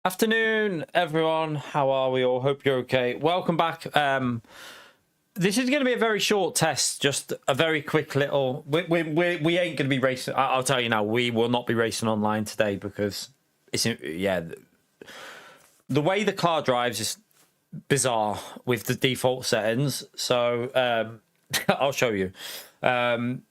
Afternoon, everyone. How are we all? Hope you're okay. Welcome back. This is going to be a very short test, just a very quick little. We ain't going to be racing. I'll tell you now, we will not be racing online today because it's the way the car drives is bizarre with the default settings. So I'll show you. But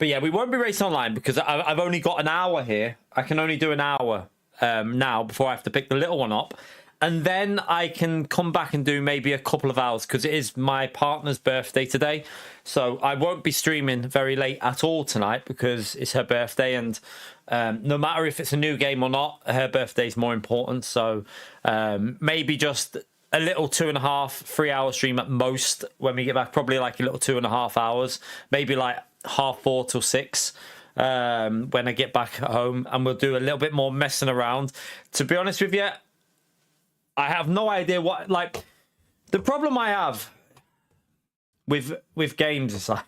yeah, we won't be racing online because I've only got an hour here. I can only do an hour now before I have to pick the little one up. And then I can come back and do maybe a couple of hours because it is my partner's birthday today. So I won't be streaming very late at all tonight because it's her birthday. And no matter if it's a new game or not, her birthday is more important. So maybe just a little 2.5, 3 hour stream at most when we get back. Probably like a little 2.5 hours. Maybe like 4:30 till 6. When I get back at home, and we'll do a little bit more messing around. To be honest with you, I have no idea what, like, the problem I have with games is like,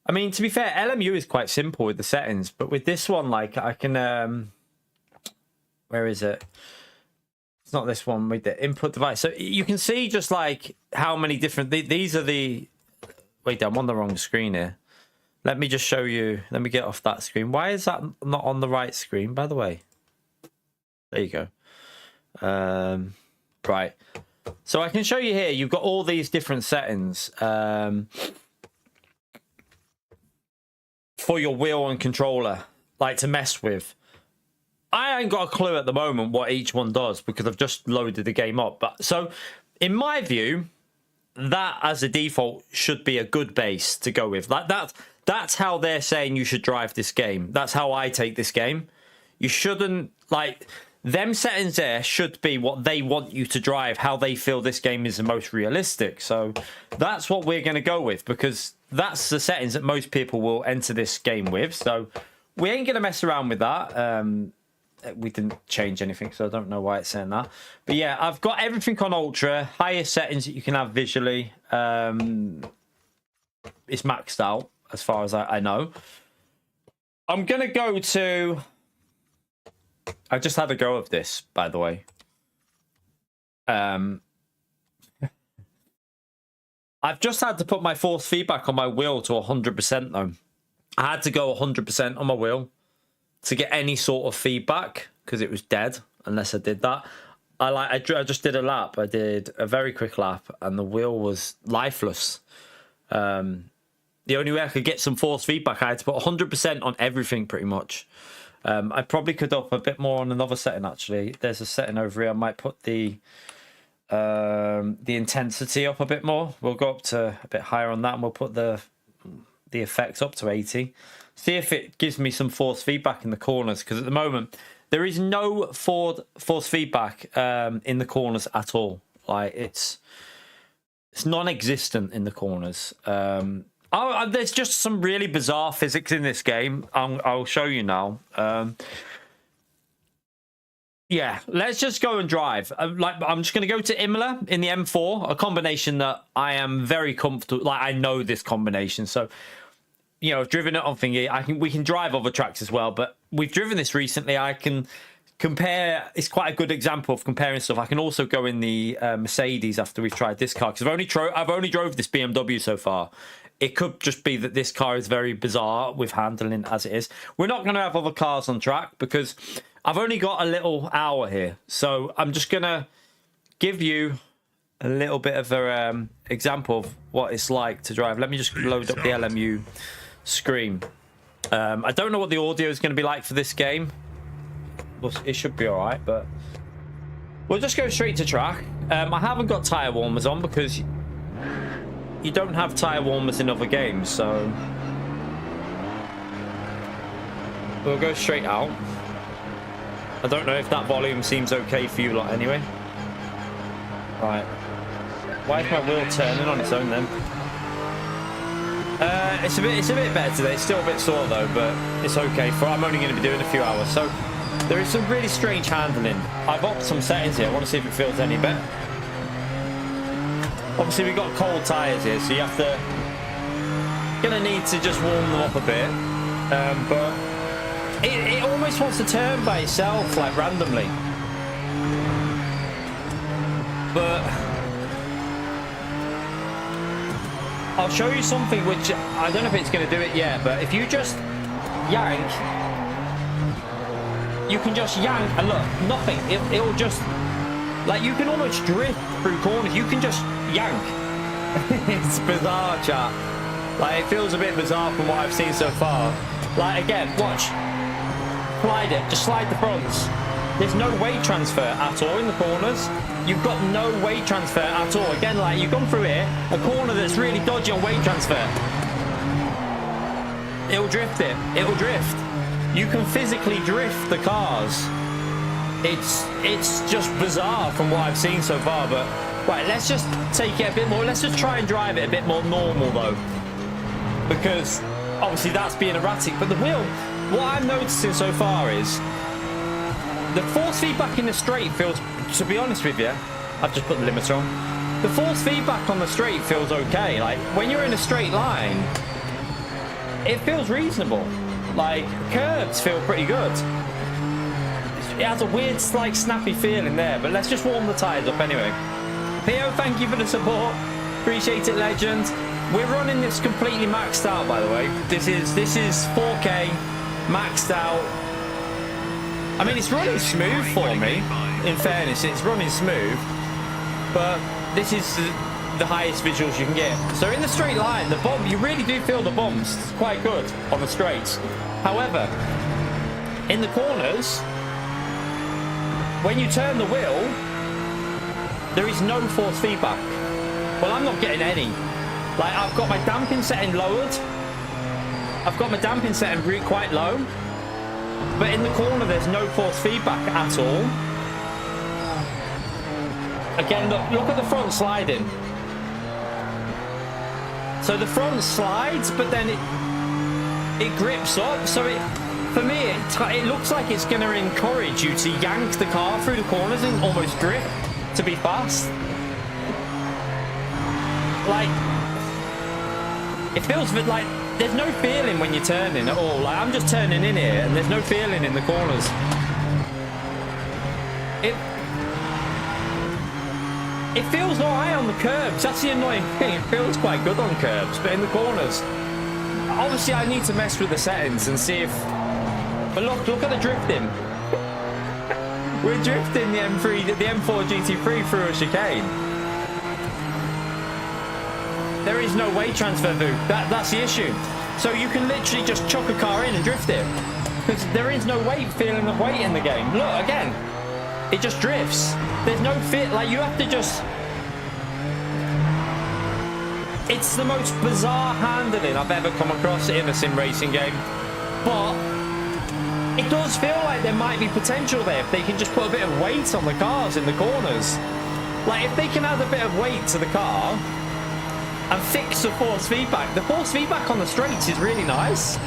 I mean, to be fair, LMU is quite simple with the settings, but with this one, like, I can, where is it? It's not this one with the input device. So you can see just like how many different, these are the, wait, I'm on the wrong screen here. Let me just show you. Let me get off that screen. Why is that not on the right screen, by the way? There you go. Right. So I can show you here. You've got all these different settings for your wheel and controller, like to mess with. I ain't got a clue at the moment what each one does because I've just loaded the game up. But so, in my view, that as a default should be a good base to go with. Like that's how they're saying you should drive this game. That's how I take this game. You shouldn't, like, them settings there should be what they want you to drive, how they feel this game is the most realistic. So that's what we're going to go with because that's the settings that most people will enter this game with. So we ain't going to mess around with that. We didn't change anything, so I don't know why it's saying that. But yeah, I've got everything on Ultra, highest settings that you can have visually. It's maxed out as far as I know. I'm going to go to... I just had a go of this, by the way. I've just had to put my force feedback on my wheel to 100% though. I had to go 100% on my wheel to get any sort of feedback because it was dead unless I did that. I just did a lap. I did a very quick lap and the wheel was lifeless. The only way I could get some force feedback, I had to put 100% on everything pretty much. I probably could up a bit more on another setting actually. There's a setting over here. I might put the intensity up a bit more. We'll go up to a bit higher on that and we'll put the effects up to 80. See if it gives me some force feedback in the corners because at the moment there is no force feedback in the corners at all. Like it's non-existent in the corners. There's just some really bizarre physics in this game. I'll show you now. Yeah, let's just go and drive. I'm just going to go to Imola in the M4, a combination that I am very comfortable. Like I know this combination, so you know, I've driven it on thingy. We can drive other tracks as well, but we've driven this recently. I can compare. It's quite a good example of comparing stuff. I can also go in the Mercedes after we've tried this car because I've only drove this BMW so far. It could just be that this car is very bizarre with handling as it is. We're not going to have other cars on track because I've only got a little hour here. So I'm just going to give you a little bit of an example of what it's like to drive. Let me just load up the LMU screen. I don't know what the audio is going to be like for this game. Well, it should be all right, but we'll just go straight to track. I haven't got tyre warmers on because you don't have tyre warmers in other games, so we'll go straight out. I don't know if that volume seems okay for you lot anyway. Right. Why is my wheel turning on its own then? It's a bit better today. It's still a bit sore though, but it's okay. I'm only going to be doing a few hours. So there is some really strange handling. I've upped some settings here. I want to see if it feels any better. Obviously we've got cold tyres here, so gonna need to just warm them up a bit. But it almost wants to turn by itself, like randomly. But I'll show you something which I don't know if it's going to do it yet, but if you just yank, you can just yank and look, nothing. It'll just, like, you can almost drift through corners. You can just yank. It's bizarre, chat. Like, it feels a bit bizarre from what I've seen so far. Like, again, watch. Slide it. Just slide the fronts. There's no weight transfer at all in the corners. You've got no weight transfer at all. Again, like, you've gone through here, a corner that's really dodgy on weight transfer. It'll drift it. It'll drift. You can physically drift the cars. It's just bizarre from what I've seen so far, but right, let's just take it a bit more. Let's just try and drive it a bit more normal though, because obviously that's being erratic. But the wheel, what I'm noticing so far is the force feedback in the straight feels, to be honest with you, I've just put the limiter on. The force feedback on the straight feels okay. Like, when you're in a straight line, it feels reasonable. Like, curves feel pretty good. It has a weird, like, snappy feeling there, but let's just warm the tyres up anyway. Theo, thank you for the support. Appreciate it, legend. We're running this completely maxed out, by the way. This is 4K maxed out. I mean, it's running smooth for me. In fairness, it's running smooth, but this is the highest visuals you can get. So in the straight line, the bump, you really do feel the bumps. It's quite good on the straights. However, in the corners, when you turn the wheel, there is no force feedback. Well, I'm not getting any. Like, I've got my damping setting lowered. I've got my damping setting really quite low. But in the corner, there's no force feedback at all. Again, look at the front sliding. So the front slides, but then it grips up. So for me, it looks like it's going to encourage you to yank the car through the corners and almost drift to be fast. Like, it feels like there's no feeling when you're turning at all. Like, I'm just turning in here and there's no feeling in the corners. It feels alright on the curbs. That's the annoying thing. It feels quite good on curbs, but in the corners, obviously I need to mess with the settings and see if. But look at the drifting. We're drifting the M4 GT3 through a chicane. There is no weight transfer, Vu. That's the issue. So you can literally just chuck a car in and drift it, because there is no feeling of weight in the game. Look again, it just drifts. There's no fit. Like, you have to just. It's the most bizarre handling I've ever come across in a sim racing game, but it does feel like there might be potential there if they can just put a bit of weight on the cars in the corners. Like, if they can add a bit of weight to the car and fix the force feedback. The force feedback on the straights is really nice.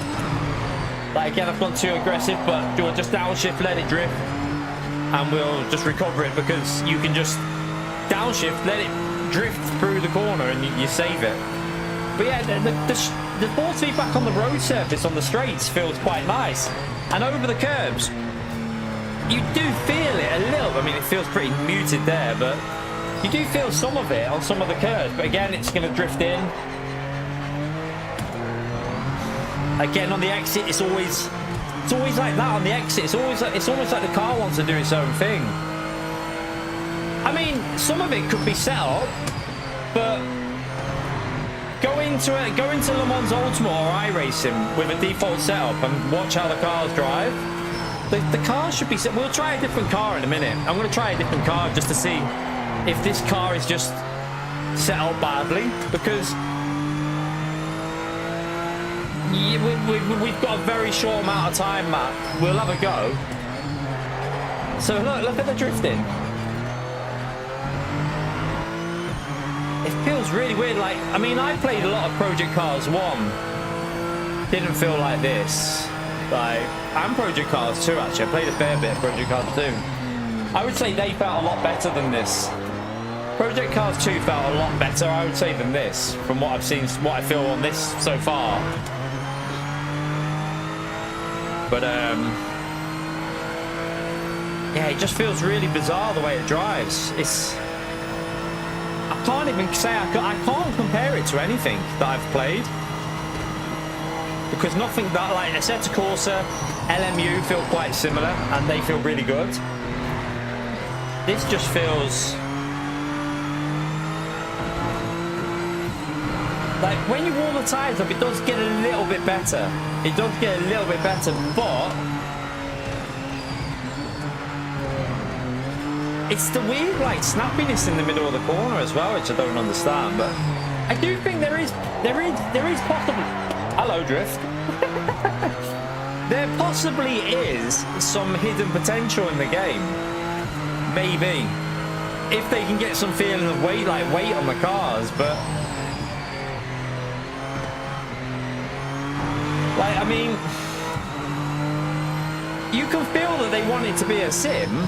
Like, again, I've gone too aggressive, but we'll just downshift, let it drift, and we'll just recover it, because you can just downshift, let it drift through the corner, and you save it. But yeah, the force feedback on the road surface on the straights feels quite nice. And over the curbs, you do feel it a little. I mean, it feels pretty muted there, but you do feel some of it on some of the curves. But again, it's going to drift in. Again, on the exit, it's always like that on the exit. It's almost like the car wants to do its own thing. I mean, some of it could be set up, but go into Le Mans Ultimate or iRacing with a default setup and watch how the cars drive. The car should be set. We'll try a different car in a minute. I'm going to try a different car just to see if this car is just set up badly, because we've got a very short amount of time, Matt. We'll have a go. So look at the drifting. It feels really weird. Like, I mean, I played a lot of Project Cars 1. Didn't feel like this. Like, and Project Cars 2, actually. I played a fair bit of Project Cars 2. I would say they felt a lot better than this. Project Cars 2 felt a lot better, I would say, than this, from what I've seen, what I feel on this so far. But, yeah, it just feels really bizarre the way it drives. can't even say I can't compare it to anything that I've played, because nothing that, like, Assetto Corsa, LMU feel quite similar and they feel really good. This just feels like, when you warm the tires up, it does get a little bit better. It does get a little bit better, but it's the weird, like, snappiness in the middle of the corner as well, which I don't understand. But I do think there is possibly, hello drift. There possibly is some hidden potential in the game. Maybe if they can get some feeling of weight, like weight on the cars, but like, I mean, you can feel that they want it to be a sim,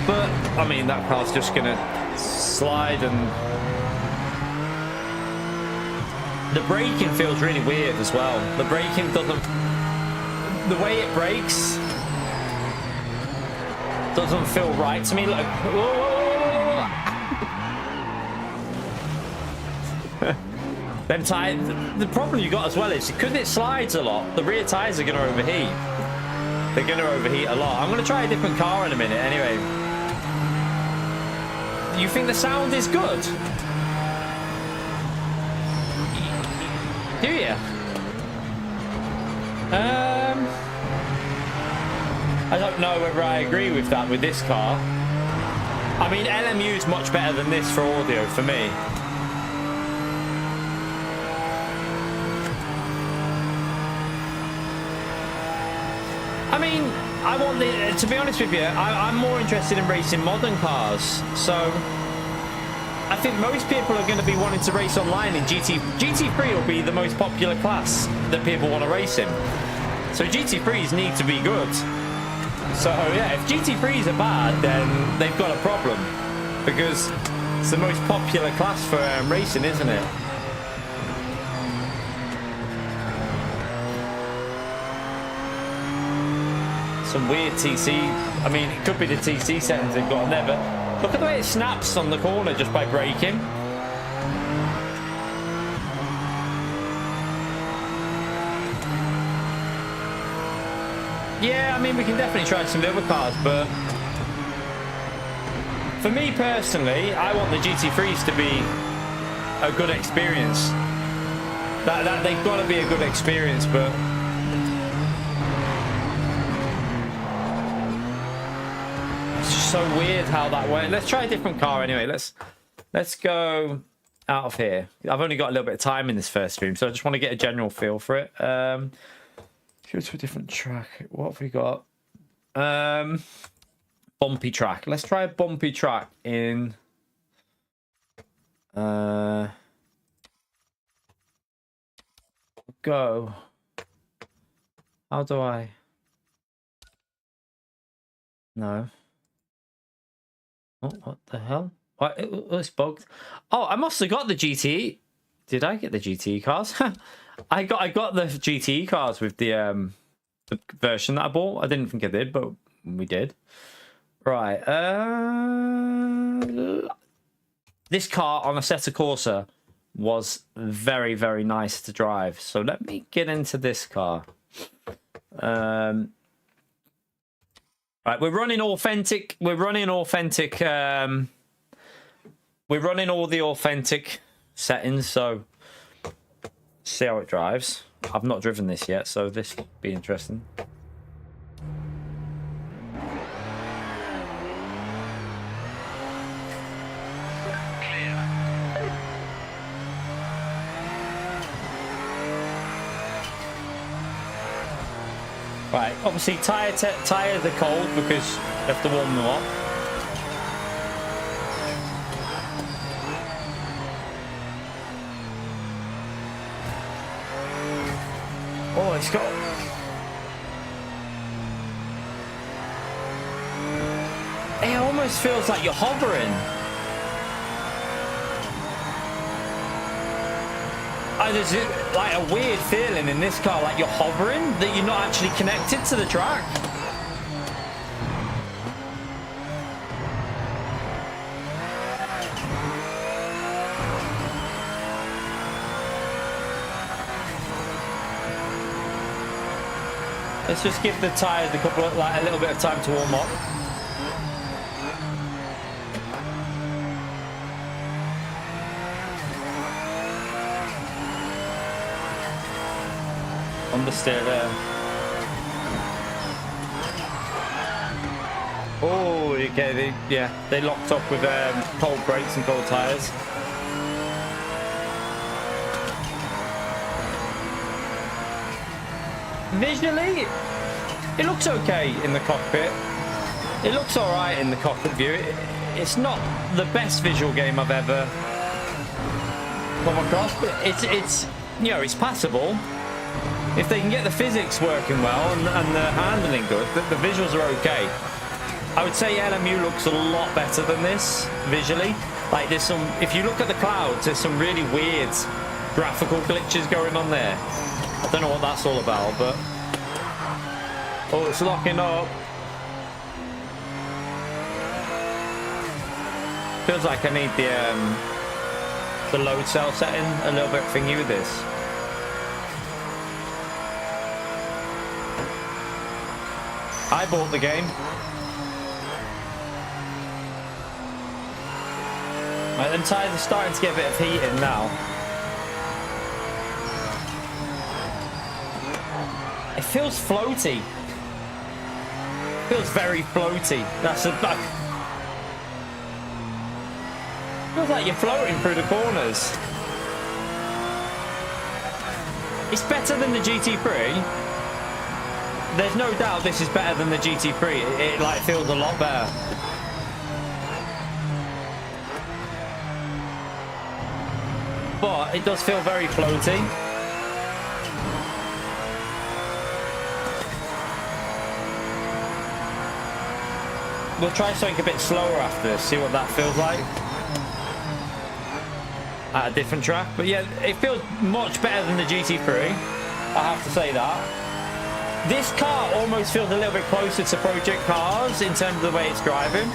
but I mean, that car's just gonna slide, and the braking feels really weird as well. The braking doesn't, the way it brakes doesn't feel right to me. Like, them tires, the problem you got as well is because it slides a lot, the rear tires are going to overheat. They're going to overheat a lot. I'm going to try a different car in a minute anyway. You think the sound is good? Do you? I don't know whether I agree with that with this car. I mean, LMU is much better than this for audio for me. I mean, I want the, to be honest with you, I'm more interested in racing modern cars. So I think most people are going to be wanting to race online in GT3 will be the most popular class that people want to race in. So GT3s need to be good. So yeah, if GT3s are bad, then they've got a problem, because it's the most popular class for racing, isn't it? Some weird TC. I mean, it could be the TC settings they've got on there, but look at the way it snaps on the corner just by braking. Yeah, I mean, we can definitely try some of the other cars, but for me personally, I want the GT3s to be a good experience. That they've got to be a good experience, but it's just so weird how that went. Let's try a different car anyway. Let's go out of here. I've only got a little bit of time in this first stream, so I just want to get a general feel for it. Go to a different track. What have we got? Bumpy track. Let's try a bumpy track in go. How do I? No. Oh, what the hell? What? It's bugged. Oh, I must have got the GTE. Did I get the GTE cars? I got the GTE cars with the version that I bought. I didn't think I did, but we did. Right. This car on Assetto Corsa was very, very nice to drive. So let me get into this car. Right, we're running authentic. We're running authentic. We're running all the authentic settings. So see how it drives. I've not driven this yet, so this will be interesting. Right, obviously tires are cold because you have to warm them up. Oh, it's got... It almost feels like you're hovering. There's like a weird feeling in this car, like you're hovering, that you're not actually connected to the track. Let's just give the tyres a little bit of time to warm up. Understeer there. Oh, okay. They locked up with cold brakes and cold tyres. Visually, it looks okay in the cockpit. It looks all right in the cockpit view. It's not the best visual game I've ever come across, but it's it's passable. If they can get the physics working well and the handling good, the visuals are okay. I would say LMU looks a lot better than this visually. Like there's some, if you look at the clouds, there's some really weird graphical glitches going on there. I don't know what that's all about, but oh, it's locking up. Feels like I need the load cell setting a little bit thingy with this. I bought the game. Right, them tyres are starting to get a bit of heat in now. It feels floaty. It feels very floaty. Feels like you're floating through the corners. It's better than the GT3. There's no doubt this is better than the GT3. It like feels a lot better. But it does feel very floaty. We'll try something a bit slower after this, see what that feels like at a different track. But yeah, it feels much better than the GT3. I have to say that. This car almost feels a little bit closer to Project Cars in terms of the way it's driving.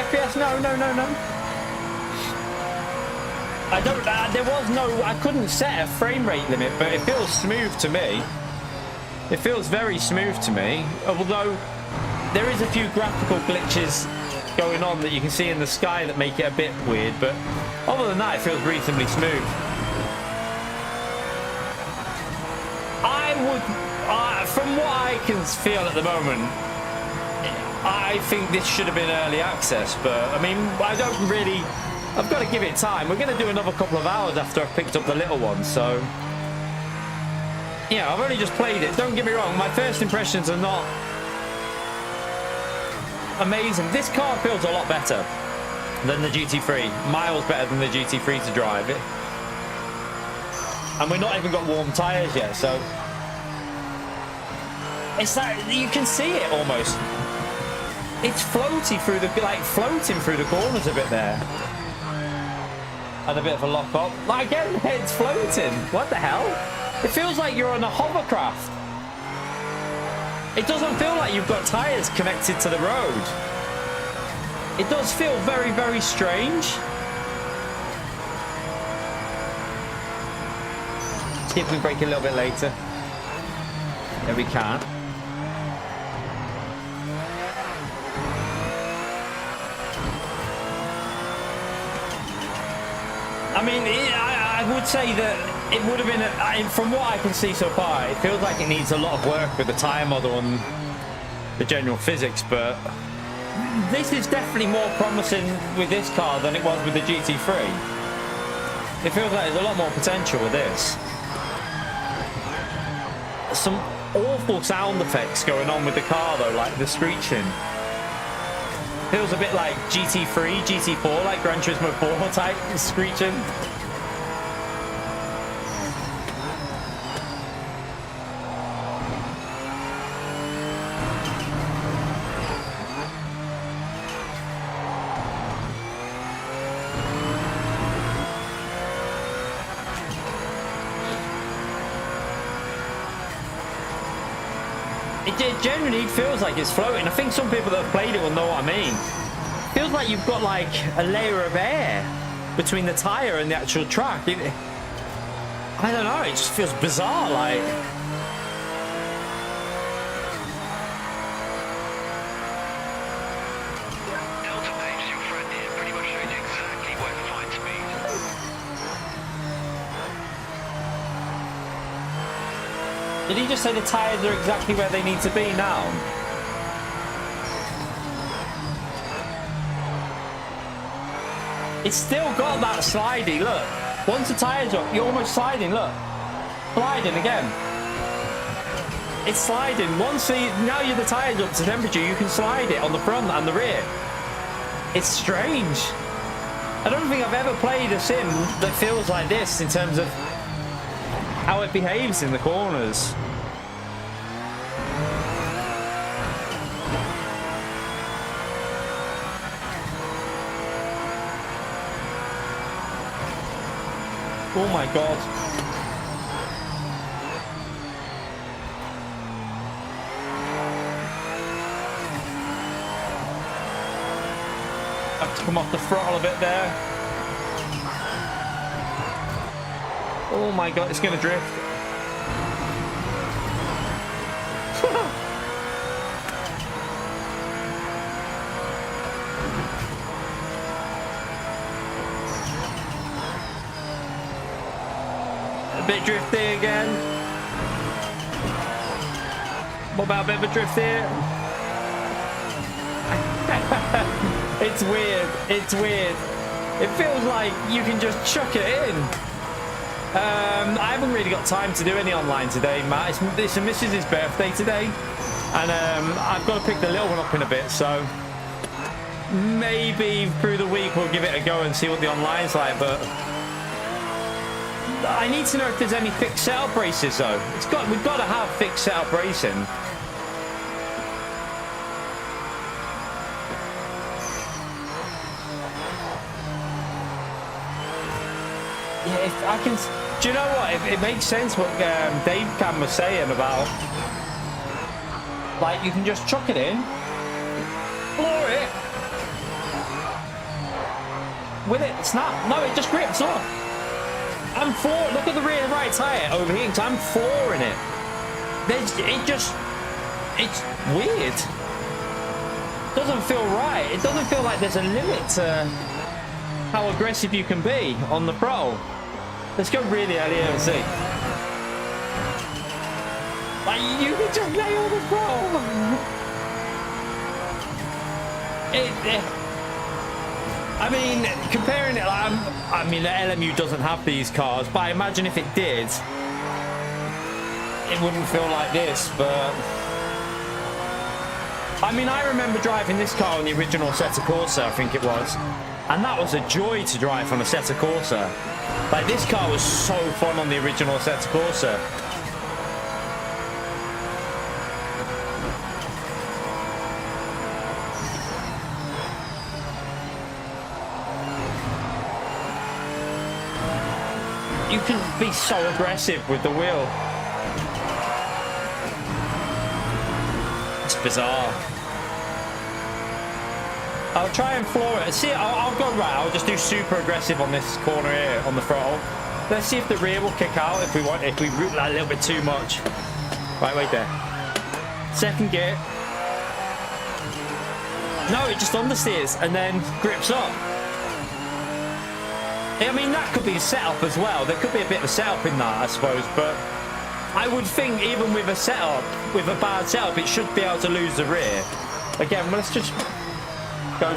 FPS? No. I don't. There was no. I couldn't set a frame rate limit, but it feels smooth to me. It feels very smooth to me. Although there is a few graphical glitches going on that you can see in the sky that make it a bit weird, but other than that, it feels reasonably smooth. From what I can feel at the moment, I think this should have been early access, but I mean, I've got to give it time. We're going to do another couple of hours after I've picked up the little one, so yeah, I've only just played it. Don't get me wrong, my first impressions are not amazing. This car feels a lot better than the GT3. Miles better than the GT3 to drive it. And we're not even got warm tyres yet, so it's like you can see it almost. It's floaty through the floating through the corners a bit there. And a bit of a lock up. Like again, it's floating. What the hell? It feels like you're on a hovercraft. It doesn't feel like you've got tyres connected to the road. It does feel very, very strange. See if we brake a little bit later. Yeah, we can. I mean, I would say that it would have been, from what I can see so far, it feels like it needs a lot of work with the tyre model and the general physics, but this is definitely more promising with this car than it was with the GT3. It feels like there's a lot more potential with this. Some awful sound effects going on with the car though, like the screeching. Feels a bit like GT3, GT4, like Gran Turismo 4 type screeching. It generally feels like it's floating. I think some people that have played it will know what I mean. Feels like you've got like a layer of air between the tyre and the actual track. I don't know, it just feels bizarre, like. Delta Page, your friend here, pretty much showed you exactly where to find speed. Did he just say the tyres are exactly where they need to be now? It's still got that slidey, look. Once the tyre's up, you're almost sliding, look. Sliding again. It's sliding. Once now the tyre's up to temperature, you can slide it on the front and the rear. It's strange. I don't think I've ever played a sim that feels like this in terms of how it behaves in the corners. Oh my god. Have to come off the throttle a bit there. Oh my god, it's gonna drift. Bit drifty again. What about a bit of a drift here? It's weird. It's weird. It feels like you can just chuck it in. I haven't really got time to do any online today, Matt. It's the missus' birthday today, and I've got to pick the little one up in a bit. So maybe through the week we'll give it a go and see what the online's like. But I need to know if there's any fixed setup races though. We've got to have fixed setup racing. Yeah, if I can. Do you know what? It makes sense what Dave Cam was saying about, like, you can just chuck it in, floor it, with it snap. No, it just grips off. I'm four. Look at the rear right tire overheating. So I'm flooring it. It's weird. Doesn't feel right. It doesn't feel like there's a limit to how aggressive you can be on the throttle. Let's go really early and see. Like, you can just nail the throttle. I mean, comparing it, I mean, the LMU doesn't have these cars, but I imagine if it did, it wouldn't feel like this. But I mean, I remember driving this car on the original Assetto Corsa, I think it was, and that was a joy to drive on a Assetto Corsa. Like, this car was so fun on the original Assetto Corsa. You can be so aggressive with the wheel. It's bizarre. I'll try and floor it. See, I'll go right. I'll just do super aggressive on this corner here on the throttle. Let's see if the rear will kick out if we root that a little bit too much. Right, wait there. Second gear. No, it just understeers and then grips up. I mean, that could be a setup as well. There could be a bit of a setup in that, I suppose. But I would think even with a setup, with a bad setup, it should be able to lose the rear. Again, let's just go.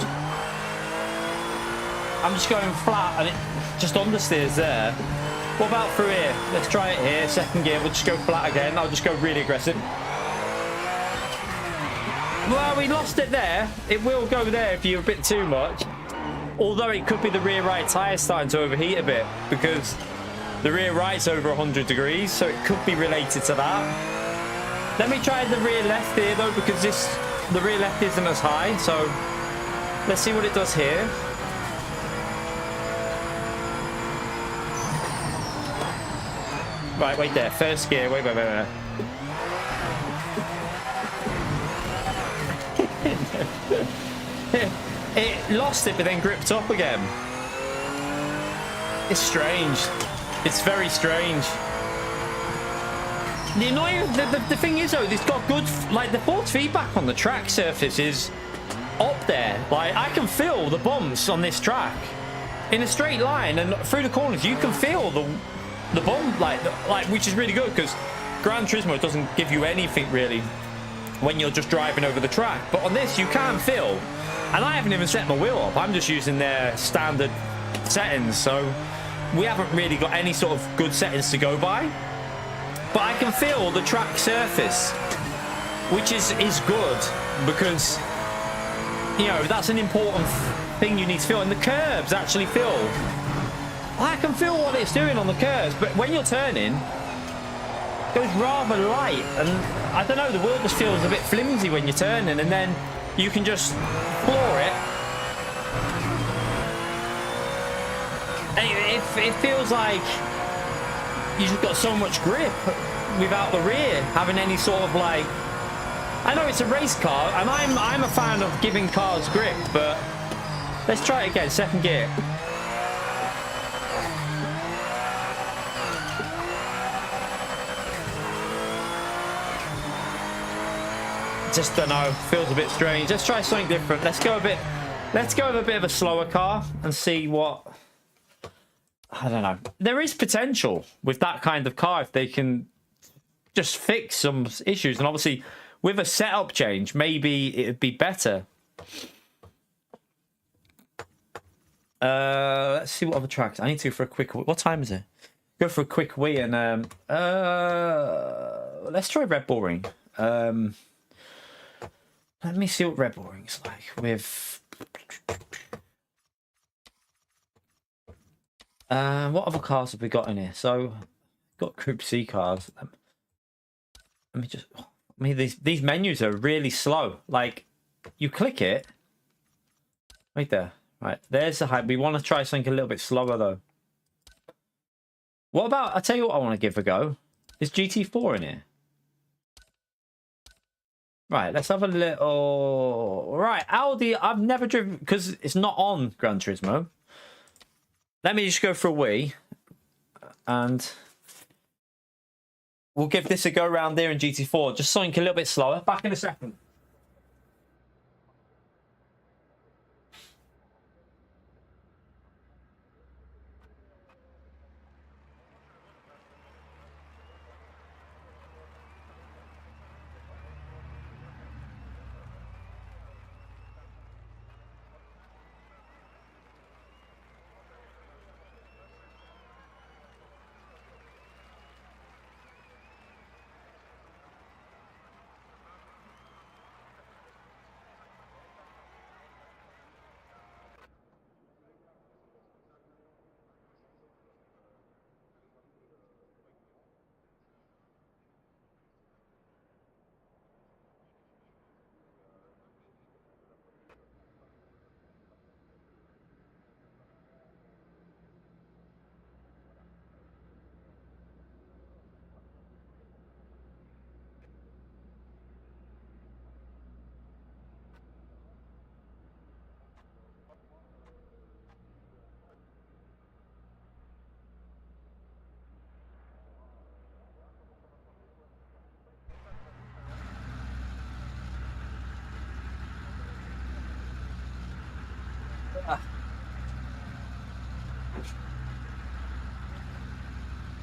I'm just going flat and it just understeers there. What about through here? Let's try it here. Second gear, we'll just go flat again. I'll just go really aggressive. Well, we lost it there. It will go there if you're a bit too much. Although it could be the rear right tyre starting to overheat a bit because the rear right's over 100 degrees, so it could be related to that. Let me try the rear left here though, because the rear left isn't as high, so let's see what it does here. Right, wait there. First gear. Wait. It lost it, but then gripped up again. It's strange. It's very strange. The annoying, the thing is though, it's got good, like the force feedback on the track surface is up there. Like I can feel the bumps on this track in a straight line, and through the corners you can feel the bump, like which is really good because Gran Turismo doesn't give you anything really when you're just driving over the track. But on this you can feel, and I haven't even set my wheel up. I'm just using their standard settings, so we haven't really got any sort of good settings to go by. But I can feel the track surface, which is good because, you know, that's an important thing you need to feel. And the curbs actually feel. I can feel what it's doing on the curves, but when you're turning, it goes rather light. And I don't know, the wheel just feels a bit flimsy when you're turning, and then you can just floor it. And it feels like you just got so much grip without the rear having any sort of like. I know it's a race car, and I'm a fan of giving cars grip, but let's try it again. Second gear. Just don't know. Feels a bit strange. Let's try something different. Let's go with a bit of a slower car and see what. I don't know. There is potential with that kind of car if they can just fix some issues. And obviously, with a setup change, maybe it'd be better. Let's see what other tracks. I need to go for a quick. What time is it? Go for a quick wee and let's try Red Bull Ring. Let me see what Red Bull Ring's like with. What other cars have we got in here? So, got Group C cars. Let me just. I mean, these menus are really slow. Like, you click it. Right there. Right, there's the height. We want to try something a little bit slower though. What about? I tell you what, I want to give a go. Is GT4 in here? Right, let's have a little. Right, Audi. I've never driven because it's not on Gran Turismo. Let me just go for a wee, and we'll give this a go around there in GT4. Just something a little bit slower. Back in a second.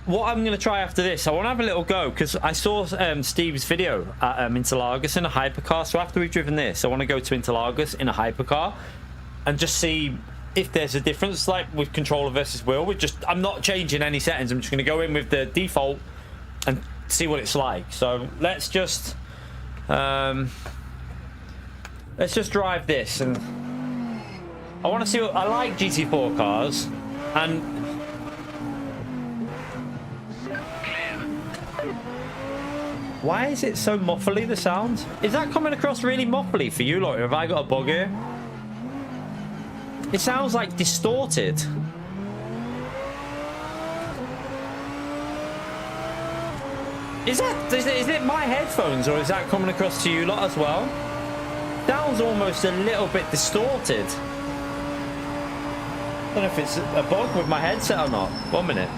What I'm going to try after this, I want to have a little go because I saw Steve's video at Interlagos in a hypercar. So after we've driven this, I want to go to Interlagos in a hypercar and just see if there's a difference, like with controller versus wheel. I'm not changing any settings. I'm just going to go in with the default and see what it's like. So let's just drive this, and I want to see what I like. GT4 cars, and why is it so muffly, the sound? Is that coming across really muffly for you, Lloyd? Have I got a bug here? It sounds like distorted. Is it my headphones, or is that coming across to you lot as well? Sounds almost a little bit distorted. don't know if it's a bug with my headset or not. 1 minute.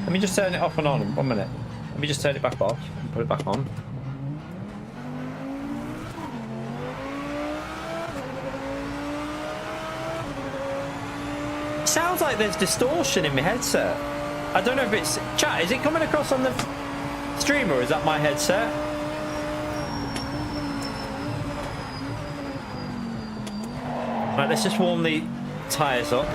Let me just turn it off and on. 1 minute. Let me just turn it back off and put it back on. It sounds like there's distortion in my headset. I don't know if it's... Chat, is it coming across on the stream or is that my headset? Right, let's just warm the tyres up.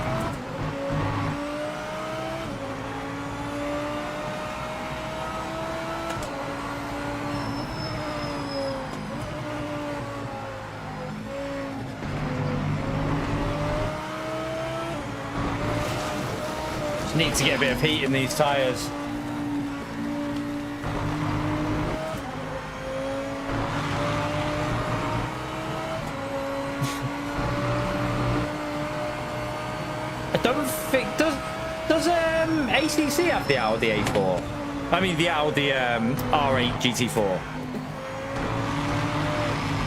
Just need to get a bit of heat in these tyres. I don't think does ACC have the Audi A4? I mean the Audi R8 GT4.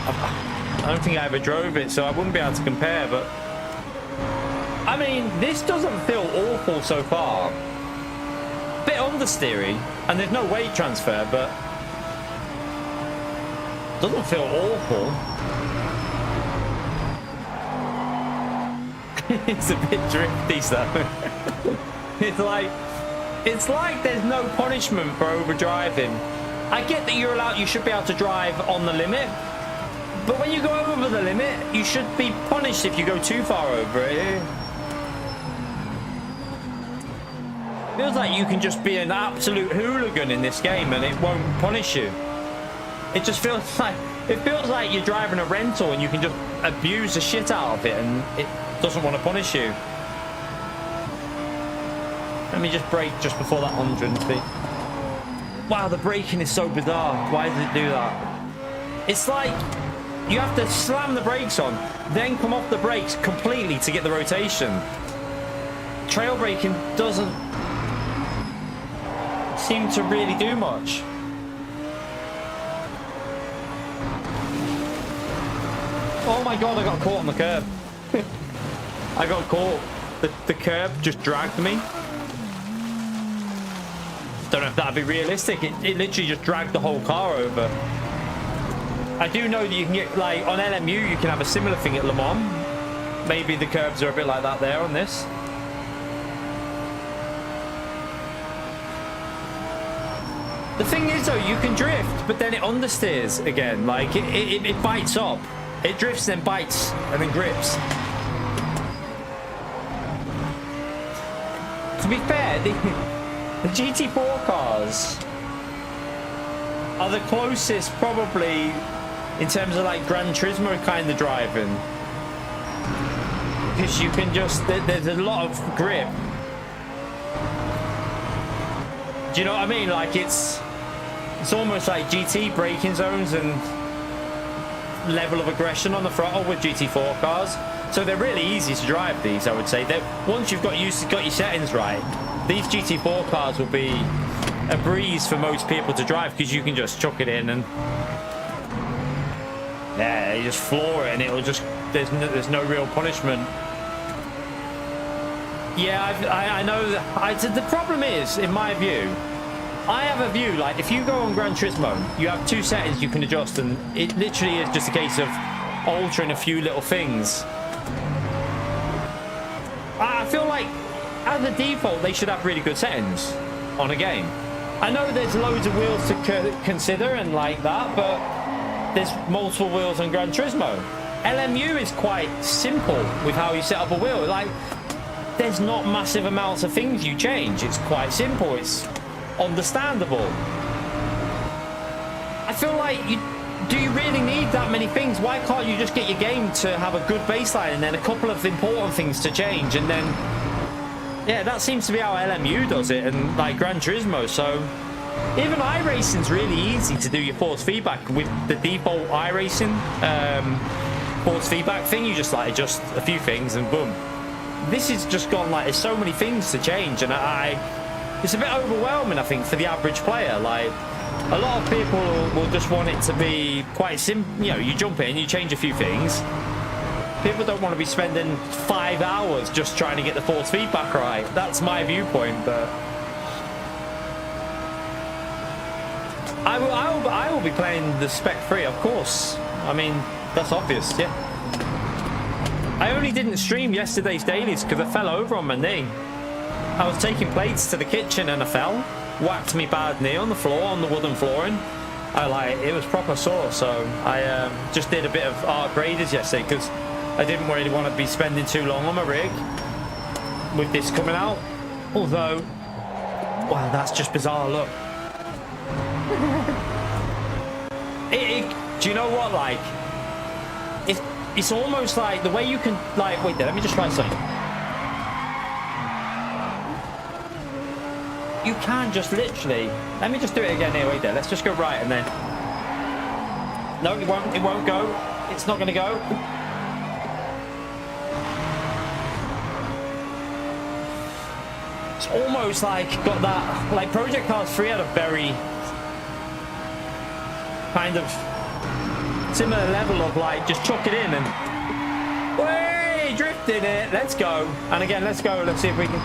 I don't think I ever drove it, so I wouldn't be able to compare. But I mean, this doesn't feel awful so far. Bit understeery, and there's no weight transfer, but doesn't feel awful. It's a bit drifty, so it's like there's no punishment for overdriving. I get that you should be able to drive on the limit, but when you go over the limit, you should be punished if you go too far over it. Feels like you can just be an absolute hooligan in this game and it won't punish you. It just feels like you're driving a rental and you can just abuse the shit out of it and it doesn't want to punish you. Let me just brake just before that 100 speed. Wow, the braking is so bizarre. Why does it do that? It's like you have to slam the brakes on, then come off the brakes completely to get the rotation. Trail braking doesn't seem to really do much. Oh my god, I got caught on the curb. I got caught. The curb just dragged me. Don't know if that'd be realistic. It literally just dragged the whole car over. I do know that you can get, like, on LMU, you can have a similar thing at Le Mans. Maybe the curbs are a bit like that there on this. The thing is, though, you can drift, but then it understeers again. Like, it bites up. It drifts, then bites, and then grips. To be fair, the GT4 cars are the closest, probably, in terms of, like, Gran Turismo kind of driving. Because you can just... There's a lot of grip. Do you know what I mean? Like, it's almost like GT braking zones and level of aggression on the throttle with GT4 cars. So they're really easy to drive, these, I would say. Once you've got your settings right, these GT4 cars will be a breeze for most people to drive because you can just chuck it in and yeah, you just floor it and it'll just there's no real punishment. Yeah, I know that. The problem is, in my view, I have a view, like, if you go on Gran Turismo, you have two settings you can adjust, and it literally is just a case of altering a few little things. I feel like, as a default, they should have really good settings on a game. I know there's loads of wheels to consider and like that, but there's multiple wheels on Gran Turismo. LMU is quite simple with how you set up a wheel. Like, there's not massive amounts of things you change. It's quite simple. It's understandable. I feel like do you really need that many things? Why can't you just get your game to have a good baseline and then a couple of important things to change, and then yeah, that seems to be how LMU does it, and like Gran Turismo. So even iRacing's really easy to do your force feedback with the default iRacing force feedback thing. You just like adjust a few things and boom. This is just gone, like, there's so many things to change, and it's a bit overwhelming, I think, for the average player. Like, a lot of people will just want it to be quite simple. You know, you jump in, you change a few things. People don't want to be spending 5 hours just trying to get the force feedback right. That's my viewpoint, but I will be playing the spec free, of course. I mean, that's obvious, yeah. I only didn't stream yesterday's dailies because I fell over on my knee. I was taking plates to the kitchen and I fell, whacked me bad knee on the floor, on the wooden flooring. It was proper sore, so I just did a bit of art graders yesterday because I didn't really want to be spending too long on my rig with this coming out. Although, wow, that's just bizarre, look. Do you know what, like, it's almost like the way you can, like, wait there, let me just try something. You can just literally, let me just do it again here, wait there, let's just go right and then, no, it won't go, it's not going to go. It's almost like got that, like Project Cars 3 had a very kind of similar level of like just chuck it in and way drifting it, let's go, and again let's go, let's see if we can.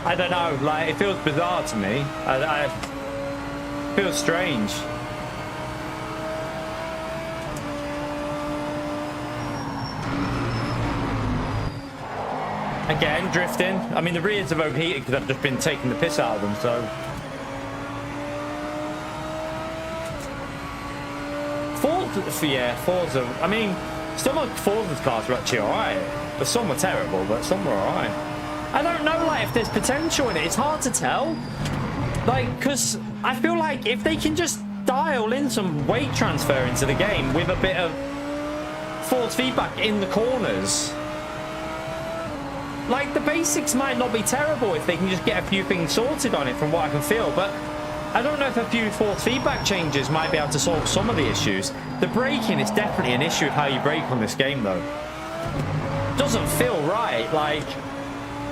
I don't know, like it feels bizarre to me. I feels strange. Again, drifting. I mean, the rears have overheated because I've just been taking the piss out of them, so. Forza. I mean, some of Forza's cars were actually alright, but some were terrible, but some were alright. I don't know, like, if there's potential in it. It's hard to tell. Like, because I feel like if they can just dial in some weight transfer into the game with a bit of force feedback in the corners, like, the basics might not be terrible if they can just get a few things sorted on it from what I can feel, but I don't know if a few force feedback changes might be able to solve some of the issues. The braking is definitely an issue of how you brake on this game, though. Doesn't feel right, like,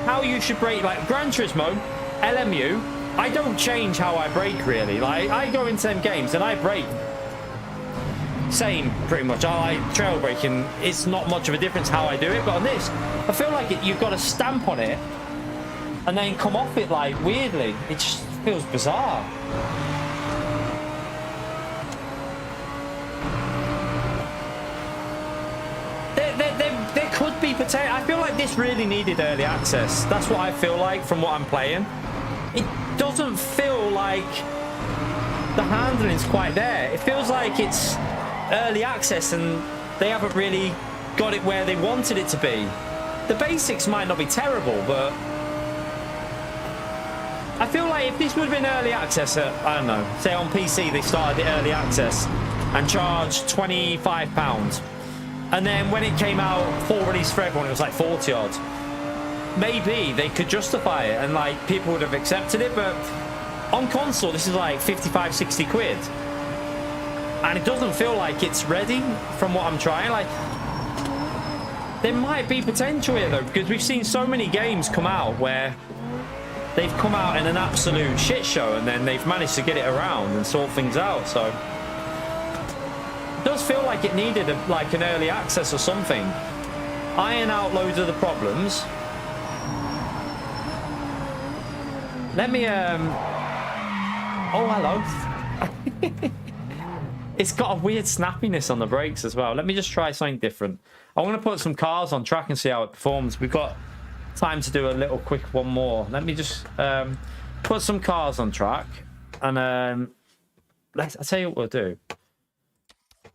how you should brake, like, Gran Turismo, LMU, I don't change how I brake, really. Like, I go into them games and I brake same, pretty much. I like trail braking. It's not much of a difference how I do it, but on this, I feel like you've got to stamp on it and then come off it, like, weirdly. It just feels bizarre. There could be potential. I feel like this really needed early access. That's what I feel like from what I'm playing. It doesn't feel like the handling's quite there. It feels like it's early access and they haven't really got it where they wanted it to be. The basics might not be terrible, but I feel like if this would have been early access at, I don't know, say on PC they started it early access and charged £25, and then when it came out full release for everyone it was like 40 odd, maybe they could justify it and like people would have accepted it, but on console this is like 55-60 quid. And it doesn't feel like it's ready from what I'm trying. Like, there might be potential here though, because we've seen so many games come out where they've come out in an absolute shit show and then they've managed to get it around and sort things out. So it does feel like it needed like an early access or something. Iron out loads of the problems. Let me oh, hello. It's got a weird snappiness on the brakes as well. Let me just try something different. I want to put some cars on track and see how it performs. We've got time to do a little quick one more. Let me just put some cars on track. And I'll tell you what we'll do.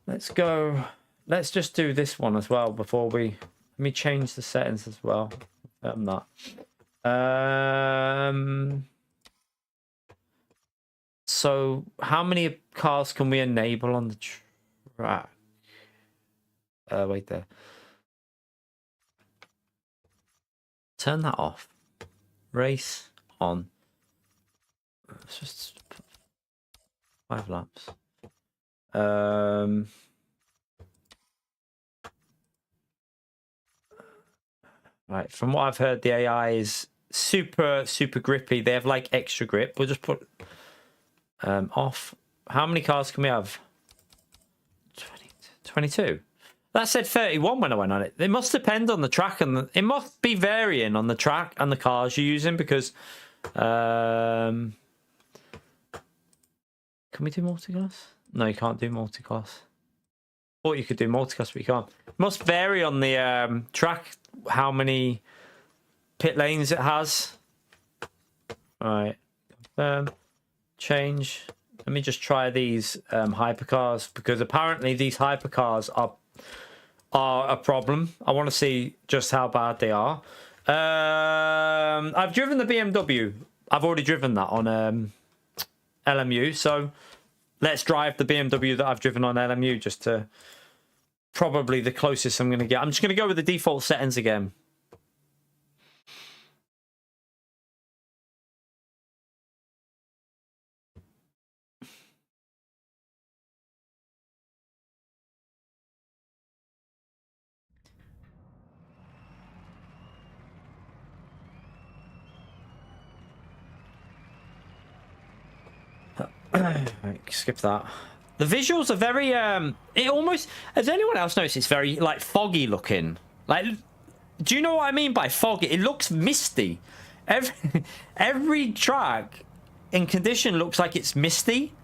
Let's go. Let's just do this one as well before we... Let me change the settings as well. I'm not. So how many cars can we enable on the track? Wait there. Turn that off. Race on. It's just 5 laps. Right, from what I've heard, the AI is super grippy. They have like extra grip. We'll just put off. How many cars can we have? 20, 22. That said 31 when I went on it. It must depend on the track, and it must be varying on the track and the cars you're using, because can we do multi-class? No, you can't do multi-class. Thought you could do multi-class, but you can't. It must vary on the track how many pit lanes it has. All right. Change. Let me just try these hypercars, because apparently these hypercars are a problem. I want to see just how bad they are. I've driven the BMW. I've already driven that on LMU, so let's drive the BMW that I've driven on LMU, just to probably the closest I'm going to get. I'm just going to go with the default settings again. Skip that. The visuals are very it almost, has anyone else noticed, it's very like foggy looking? Like, do you know what I mean by foggy? It looks misty. Every track in condition looks like it's misty.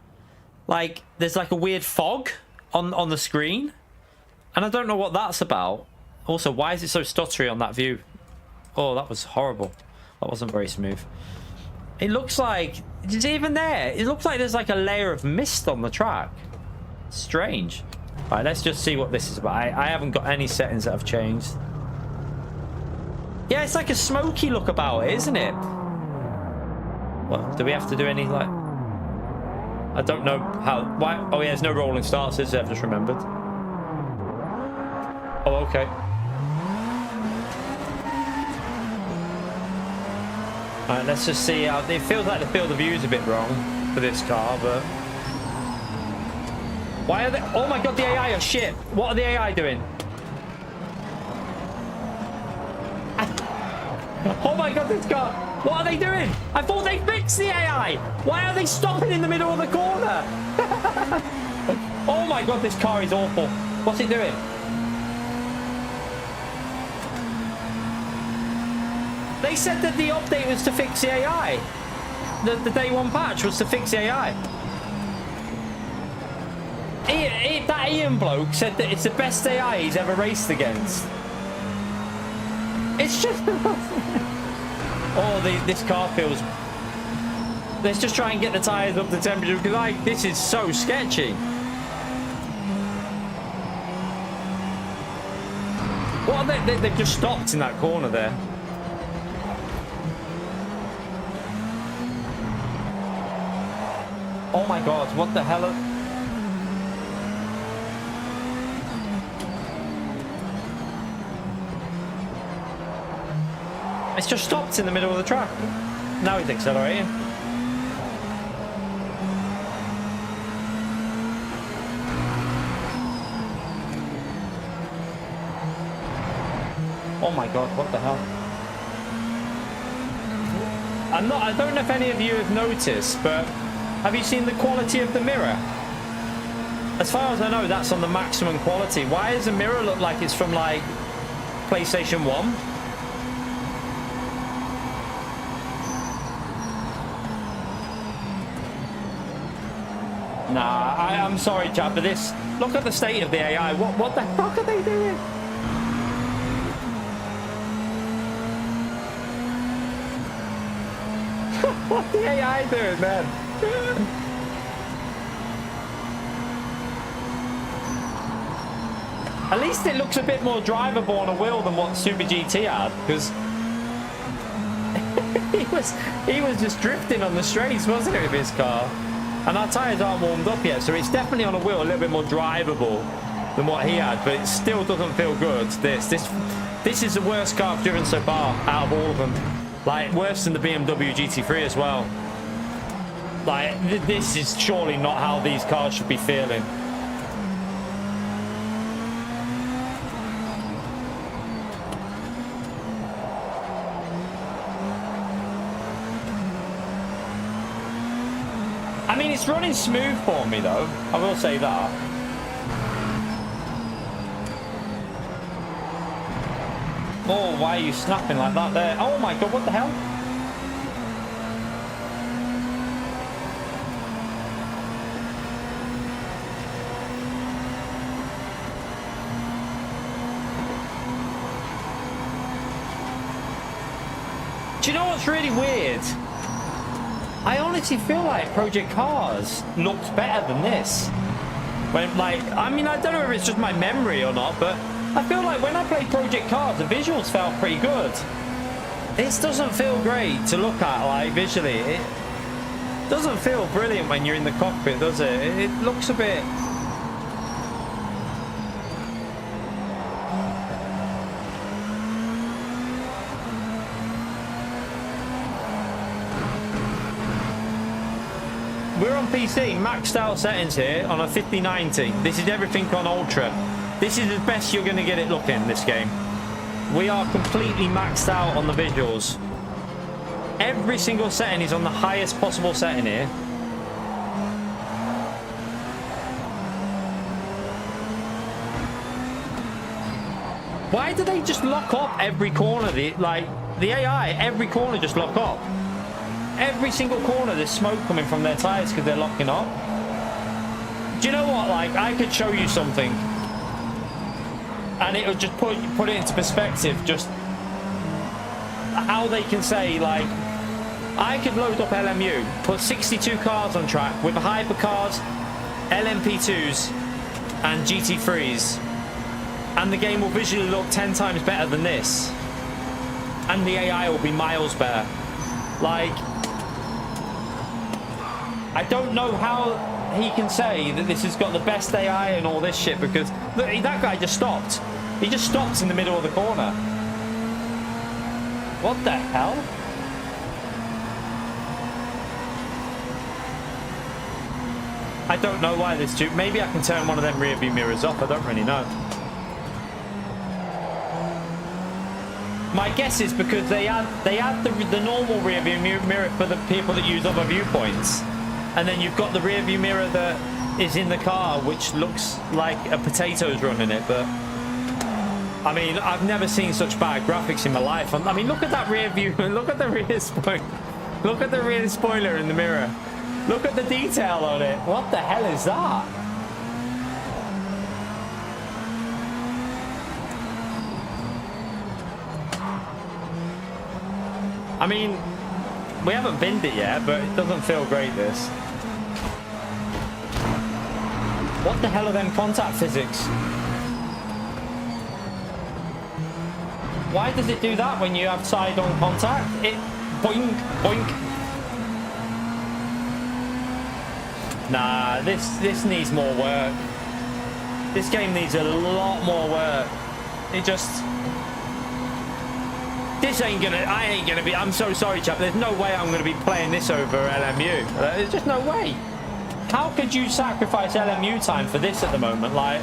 Like there's like a weird fog on the screen, and I don't know what that's about. Also, why is it so stuttery on that view? Oh, that was horrible. That wasn't very smooth. It looks like, it's even there, it looks like there's like a layer of mist on the track. Strange. All right, let's just see what this is about. I haven't got any settings that have changed. Yeah, it's like a smoky look about it, isn't it? What, do we have to do any, like, I don't know how, why, oh yeah, there's no rolling starts, is there? I've just remembered. Oh, okay. Alright, let's just see how it feels. Like the field of view is a bit wrong for this car, but why are they? Oh my god, the AI are shit. What are the AI doing? Oh my god, this car. What are they doing? I thought they fixed the AI. Why are they stopping in the middle of the corner? Oh my god, this car is awful. What's it doing? They said that the update was to fix the AI. The day one patch was to fix the AI. That Ian bloke said that it's the best AI he's ever raced against. It's just... oh, this car feels... Let's just try and get the tyres up to temperature, because like, this is so sketchy. What are they? They've just stopped in that corner there. Oh my god, what the hell? It's just stopped in the middle of the track. Now it's accelerating. Oh my god, what the hell? I don't know if any of you have noticed, but have you seen the quality of the mirror? As far as I know, that's on the maximum quality. Why does the mirror look like it's from like PlayStation 1? Nah, I'm sorry, Chad, but this... Look at the state of the AI. What the fuck are they doing? What's the AI doing, man? At least it looks a bit more drivable on a wheel than what Super GT had, because he was just drifting on the straights, wasn't it, with his car? And our tyres aren't warmed up yet, so it's definitely on a wheel a little bit more drivable than what he had, but it still doesn't feel good. This is the worst car I've driven so far out of all of them. Like, worse than the BMW GT3 as well. Like, this is surely not how these cars should be feeling. I mean, it's running smooth for me, though. I will say that. Oh, why are you snapping like that there? Oh my god, what the hell? Do you know what's really weird? I honestly feel like Project Cars looks better than this. When, like, I mean, I don't know if it's just my memory or not, but I feel like when I played Project Cars, the visuals felt pretty good. This doesn't feel great to look at, like, visually. It doesn't feel brilliant when you're in the cockpit, does it? It looks a bit... We're on PC, maxed out settings here on a 5090. This is everything on Ultra. This is the best you're going to get it looking, this game. We are completely maxed out on the visuals. Every single setting is on the highest possible setting here. Why do they just lock up every corner? The AI, every corner just lock up. Every single corner, there's smoke coming from their tires because they're locking up. Do you know what? Like, I could show you something, and it would just put it into perspective. Just how they can say, like, I could load up LMU, put 62 cars on track with hypercars, LMP2s, and GT3s, and the game will visually look 10 times better than this, and the AI will be miles better. Like, I don't know how he can say that this has got the best AI and all this shit, because look, that guy just stopped. He just stopped in the middle of the corner. What the hell? I don't know why this dude... Maybe I can turn one of them rear view mirrors off. I don't really know. My guess is because they add the normal rear view mirror for the people that use other viewpoints. And then you've got the rear view mirror that is in the car, which looks like a potato's running it. But I mean, I've never seen such bad graphics in my life. I mean, look at that rear view. Look at the rear spoiler. Look at the rear spoiler in the mirror. Look at the detail on it. What the hell is that? I mean, we haven't binned it yet, but it doesn't feel great, this. What the hell are them contact physics? Why does it do that when you have side-on contact? It boink, boink. Nah, this needs more work. This game needs a lot more work. It just... This ain't gonna... I ain't gonna be... I'm so sorry, chap. There's no way I'm gonna be playing this over LMU. There's just no way. How could you sacrifice LMU time for this at the moment? Like...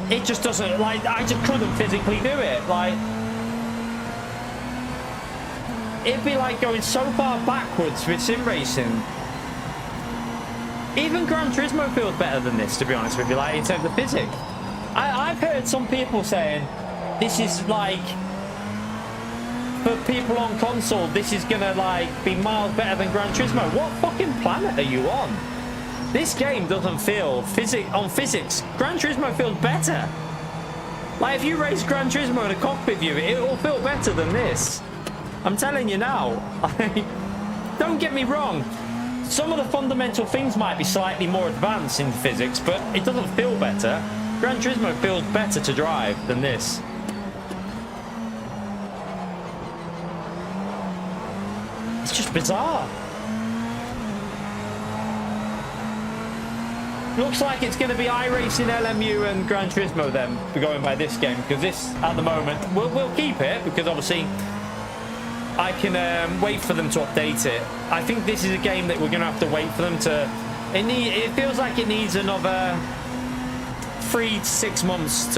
It just doesn't... Like, I just couldn't physically do it. Like... It'd be like going so far backwards with sim racing. Even Gran Turismo feels better than this, to be honest with you, like, in terms of physics. I've heard some people saying this is like... For people on console, this is gonna like be miles better than Gran Turismo. What fucking planet are you on? This game doesn't feel on physics. Gran Turismo feels better. Like, if you race Gran Turismo in a cockpit view, it will feel better than this. I'm telling you now. Don't get me wrong. Some of the fundamental things might be slightly more advanced in physics, but it doesn't feel better. Gran Turismo feels better to drive than this. It's just bizarre. Looks like it's going to be iRacing, LMU and Gran Turismo then, going by this game, because this, at the moment, we'll keep it, because obviously I can wait for them to update it. I think this is a game that we're going to have to wait for them to... It feels like it needs another 3 to 6 months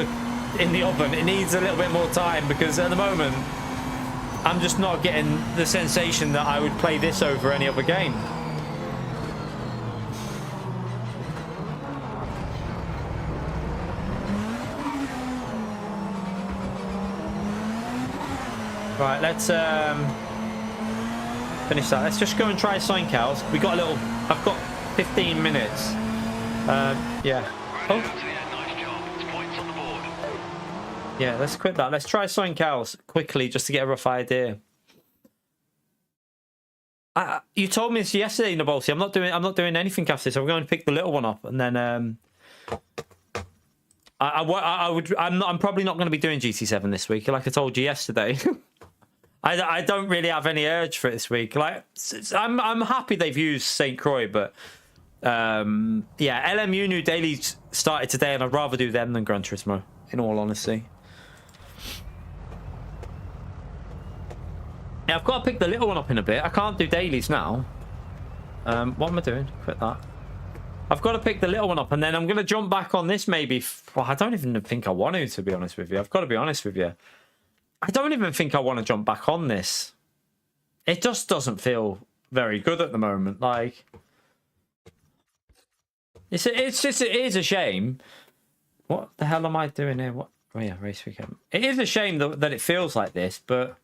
in the oven. It needs a little bit more time, because at the moment I'm just not getting the sensation that I would play this over any other game. Right, let's finish that. Let's just go and try something else. We got a little. I've got 15 minutes. Yeah. Oh. Nice job. It's points on the board. Yeah, let's quit that. Let's try something else quickly just to get a rough idea. You told me this yesterday, Nabolsi. I'm not doing anything after this. I'm going to pick the little one up, and then I'm probably not going to be doing GT7 this week, like I told you yesterday. I don't really have any urge for it this week. Like I'm happy they've used St. Croix, but yeah, LMU new dailies started today, and I'd rather do them than Gran Turismo, in all honesty. Yeah, I've got to pick the little one up in a bit. I can't do dailies now. What am I doing? Quit that. I've got to pick the little one up, and then I'm going to jump back on this maybe. Well, I don't even think I want to be honest with you. I've got to be honest with you. I don't even think I want to jump back on this. It just doesn't feel very good at the moment. Like, it is a shame. What the hell am I doing here? What? Oh yeah, race weekend. It is a shame that it feels like this, but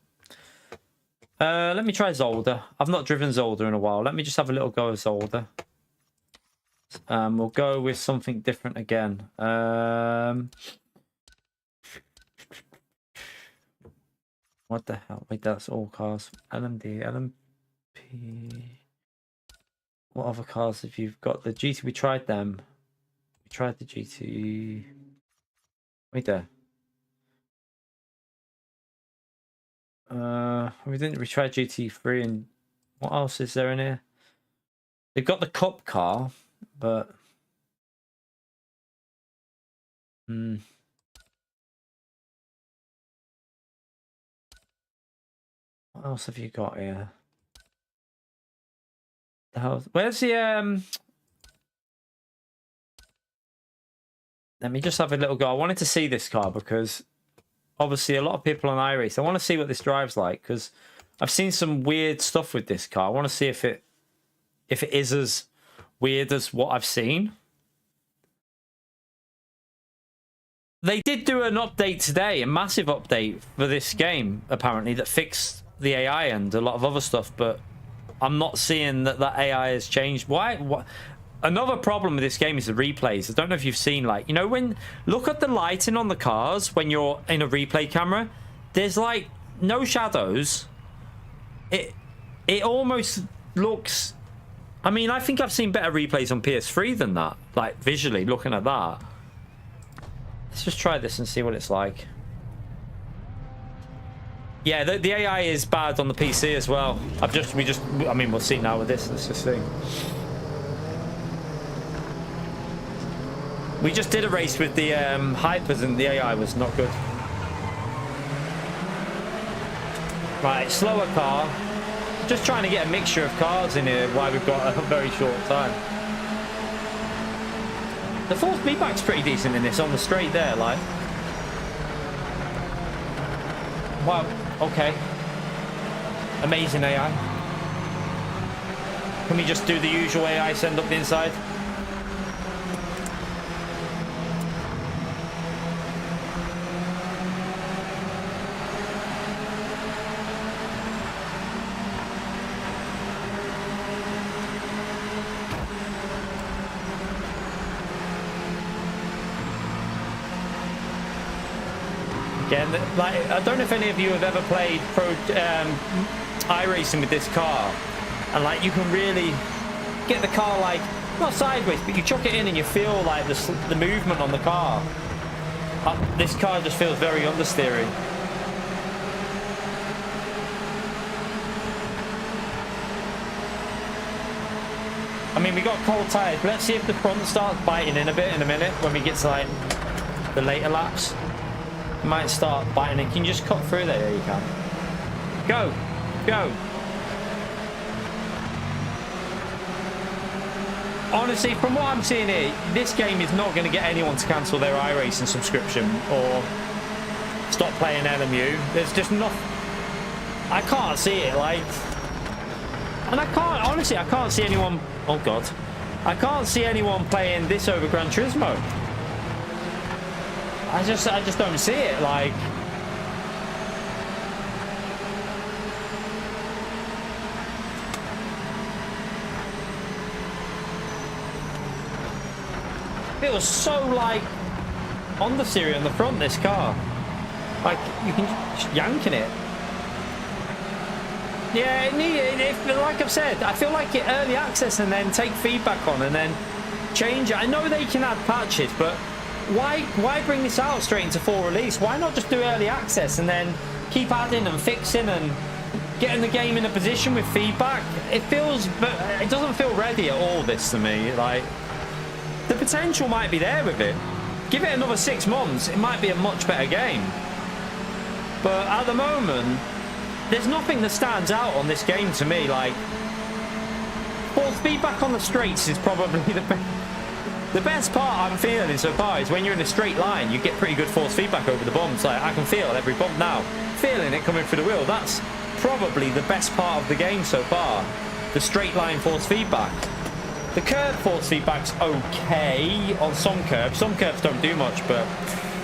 let me try Zolder. I've not driven Zolder in a while. Let me just have a little go of Zolder. We'll go with something different again. What the hell? Wait, that's all cars. LMD, LMP. What other cars have you got? The GT, we tried them. We tried the GT. Wait there. We didn't. We tried GT3, and what else is there in here? They've got the Cup car, but what else have you got here? The hell? Where's the Let me just have a little go. I wanted to see this car because obviously a lot of people on iRace. I want to see what this drives like because I've seen some weird stuff with this car. I want to see if it is as weird as what I've seen. They did do an update today, a massive update for this game, apparently, that fixed the AI and a lot of other stuff, but I'm not seeing that AI has changed. Why? Another problem with this game is the replays. I don't know if you've seen, like, you know, when look at the lighting on the cars when you're in a replay camera, there's like no shadows. It almost looks, I mean, I think I've seen better replays on PS3 than that, like visually looking at that. Let's just try this and see what it's like. Yeah, the AI is bad on the PC as well. I mean, we'll see now with this. Let's just see. We just did a race with the hypers and the AI was not good. Right, slower car. Just trying to get a mixture of cars in here while we've got a very short time. The force feedback's pretty decent in this on the straight there, like. Wow, okay. Amazing AI. Can we just do the usual AI send up the inside? Again, like, I don't know if any of you have ever played iRacing with this car, and like you can really get the car like not sideways, but you chuck it in and you feel like the movement on the car. This car just feels very understeering. I mean, we got cold tires. Let's see if the front starts biting in a bit in a minute when we get to like the later laps. It might start biting in. Can you just cut through there? Yeah, you can. Go, go. Honestly, from what I'm seeing here, this game is not going to get anyone to cancel their iRacing subscription or stop playing LMU. There's just nothing. I can't see it, like, and I can't, honestly, I can't see anyone. Oh God, I can't see anyone playing this over Gran Turismo. I just don't see it. Like, feels so like understeer on the front, this car. Like, you can just yanking it. Yeah, like I've said, I feel like it early access and then take feedback on and then change it. I know they can add patches, but why bring this out straight into full release? Why not just do early access and then keep adding and fixing and getting the game in a position with feedback? It doesn't feel ready at all, this, to me. Like, the potential might be there with it. Give it another 6 months, it might be a much better game. But at the moment, there's nothing that stands out on this game to me. Like, force feedback on the straights is probably the best part I'm feeling so far. Is when you're in a straight line, you get pretty good force feedback over the bumps. Like, I can feel every bump now, feeling it coming through the wheel. That's probably the best part of the game so far, the straight line force feedback. The curve force feedback's okay on some curves. Some curves don't do much, but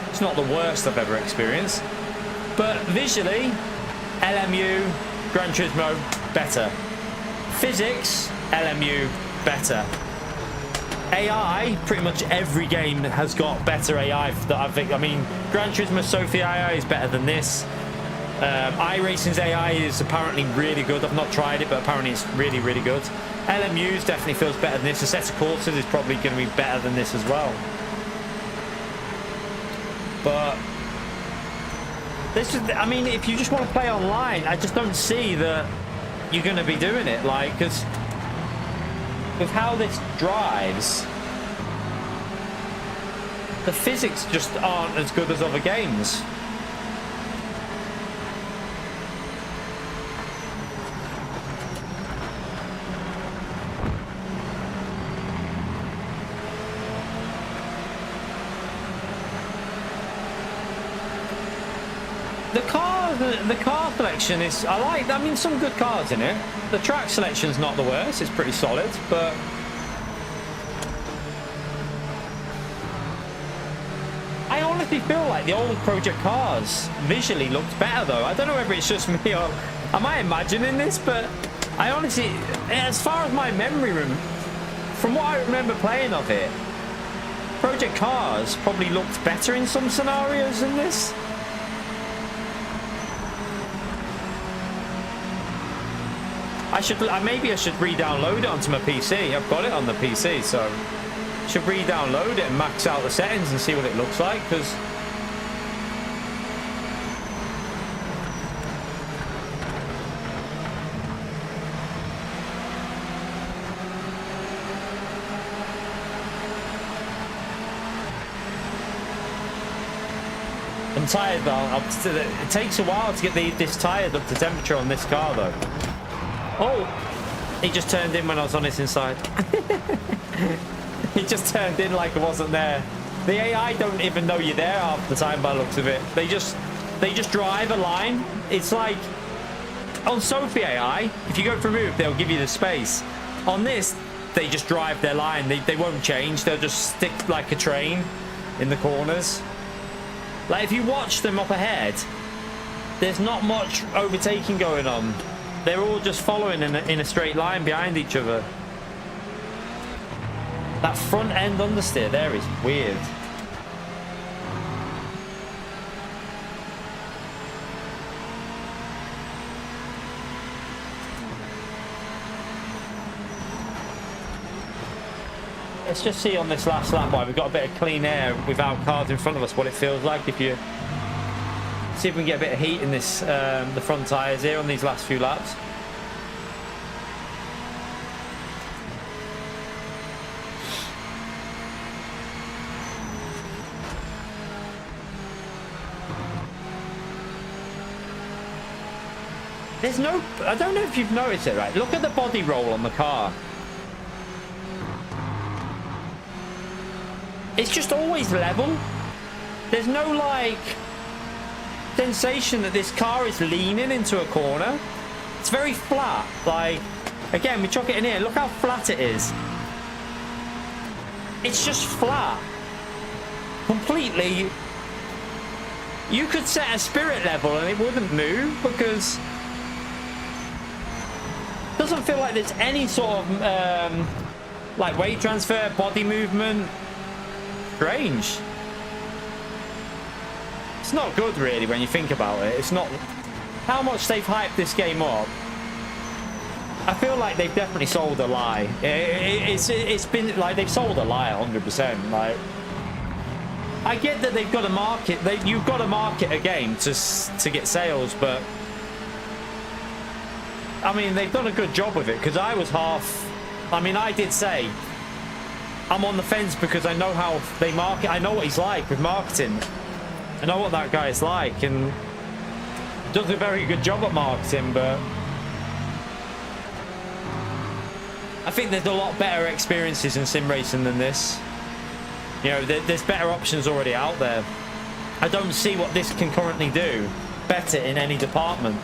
it's not the worst I've ever experienced. But visually, LMU, Gran Turismo, better. Physics, LMU, better. AI, pretty much every game has got better AI that I think. I mean, Gran Turismo Sofia AI is better than this. iRacing's AI is apparently really good. I've not tried it, but apparently it's really, really good. LMU's definitely feels better than this. Assetto Corsa's is probably going to be better than this as well. But this is, I mean, if you just want to play online, I just don't see that you're going to be doing it. Like, because with how this drives, the physics just aren't as good as other games. The car selection is, I mean, some good cars in it. The track selection's not the worst, it's pretty solid, but I honestly feel like the old Project cars visually looked better though. I don't know whether it's just me or am I imagining this, but I honestly, as far as my memory room, from what I remember playing of it, Project Cars probably looked better in some scenarios than this. Maybe I should re-download it onto my PC. I've got it on the PC, so I should re-download it and max out the settings and see what it looks like, because I'm tired though. It takes a while to get this tired up to temperature on this car though. Oh, he just turned in when I was on his inside. He just turned in like it wasn't there. The AI don't even know you're there half the time by the looks of it. They just drive a line. It's like on Sophie AI, if you go for move, they'll give you the space. On this, they just drive their line. They won't change. They'll just stick like a train in the corners. Like if you watch them up ahead, there's not much overtaking going on. They're all just following in a straight line behind each other. That front end understeer there is weird. Let's just see on this last lap while we've got a bit of clean air without cars in front of us, what it feels like if you see if we can get a bit of heat in this the front tyres here on these last few laps. There's no, I don't know if you've noticed it, right? Look at the body roll on the car. It's just always level. There's no like sensation that this car is leaning into a corner. It's very flat. Like, again, we chuck it in here. Look how flat it is. It's just flat. Completely. You could set a spirit level and it wouldn't move because it doesn't feel like there's any sort of like weight transfer, body movement. strange. It's not good, really, when you think about it. It's not how much they've hyped this game up. I feel like they've definitely sold a lie. It's been like they've sold a lie 100%. Like, I get that they've got to market. You've got to market a game to get sales, but I mean they've done a good job with it. Because I was half. I mean, I did say I'm on the fence because I know how they market. I know what he's like with marketing. I know what that guy is like, and does a very good job at marketing, but I think there's a lot better experiences in sim racing than this. You know, there's better options already out there. I don't see what this can currently do better in any department.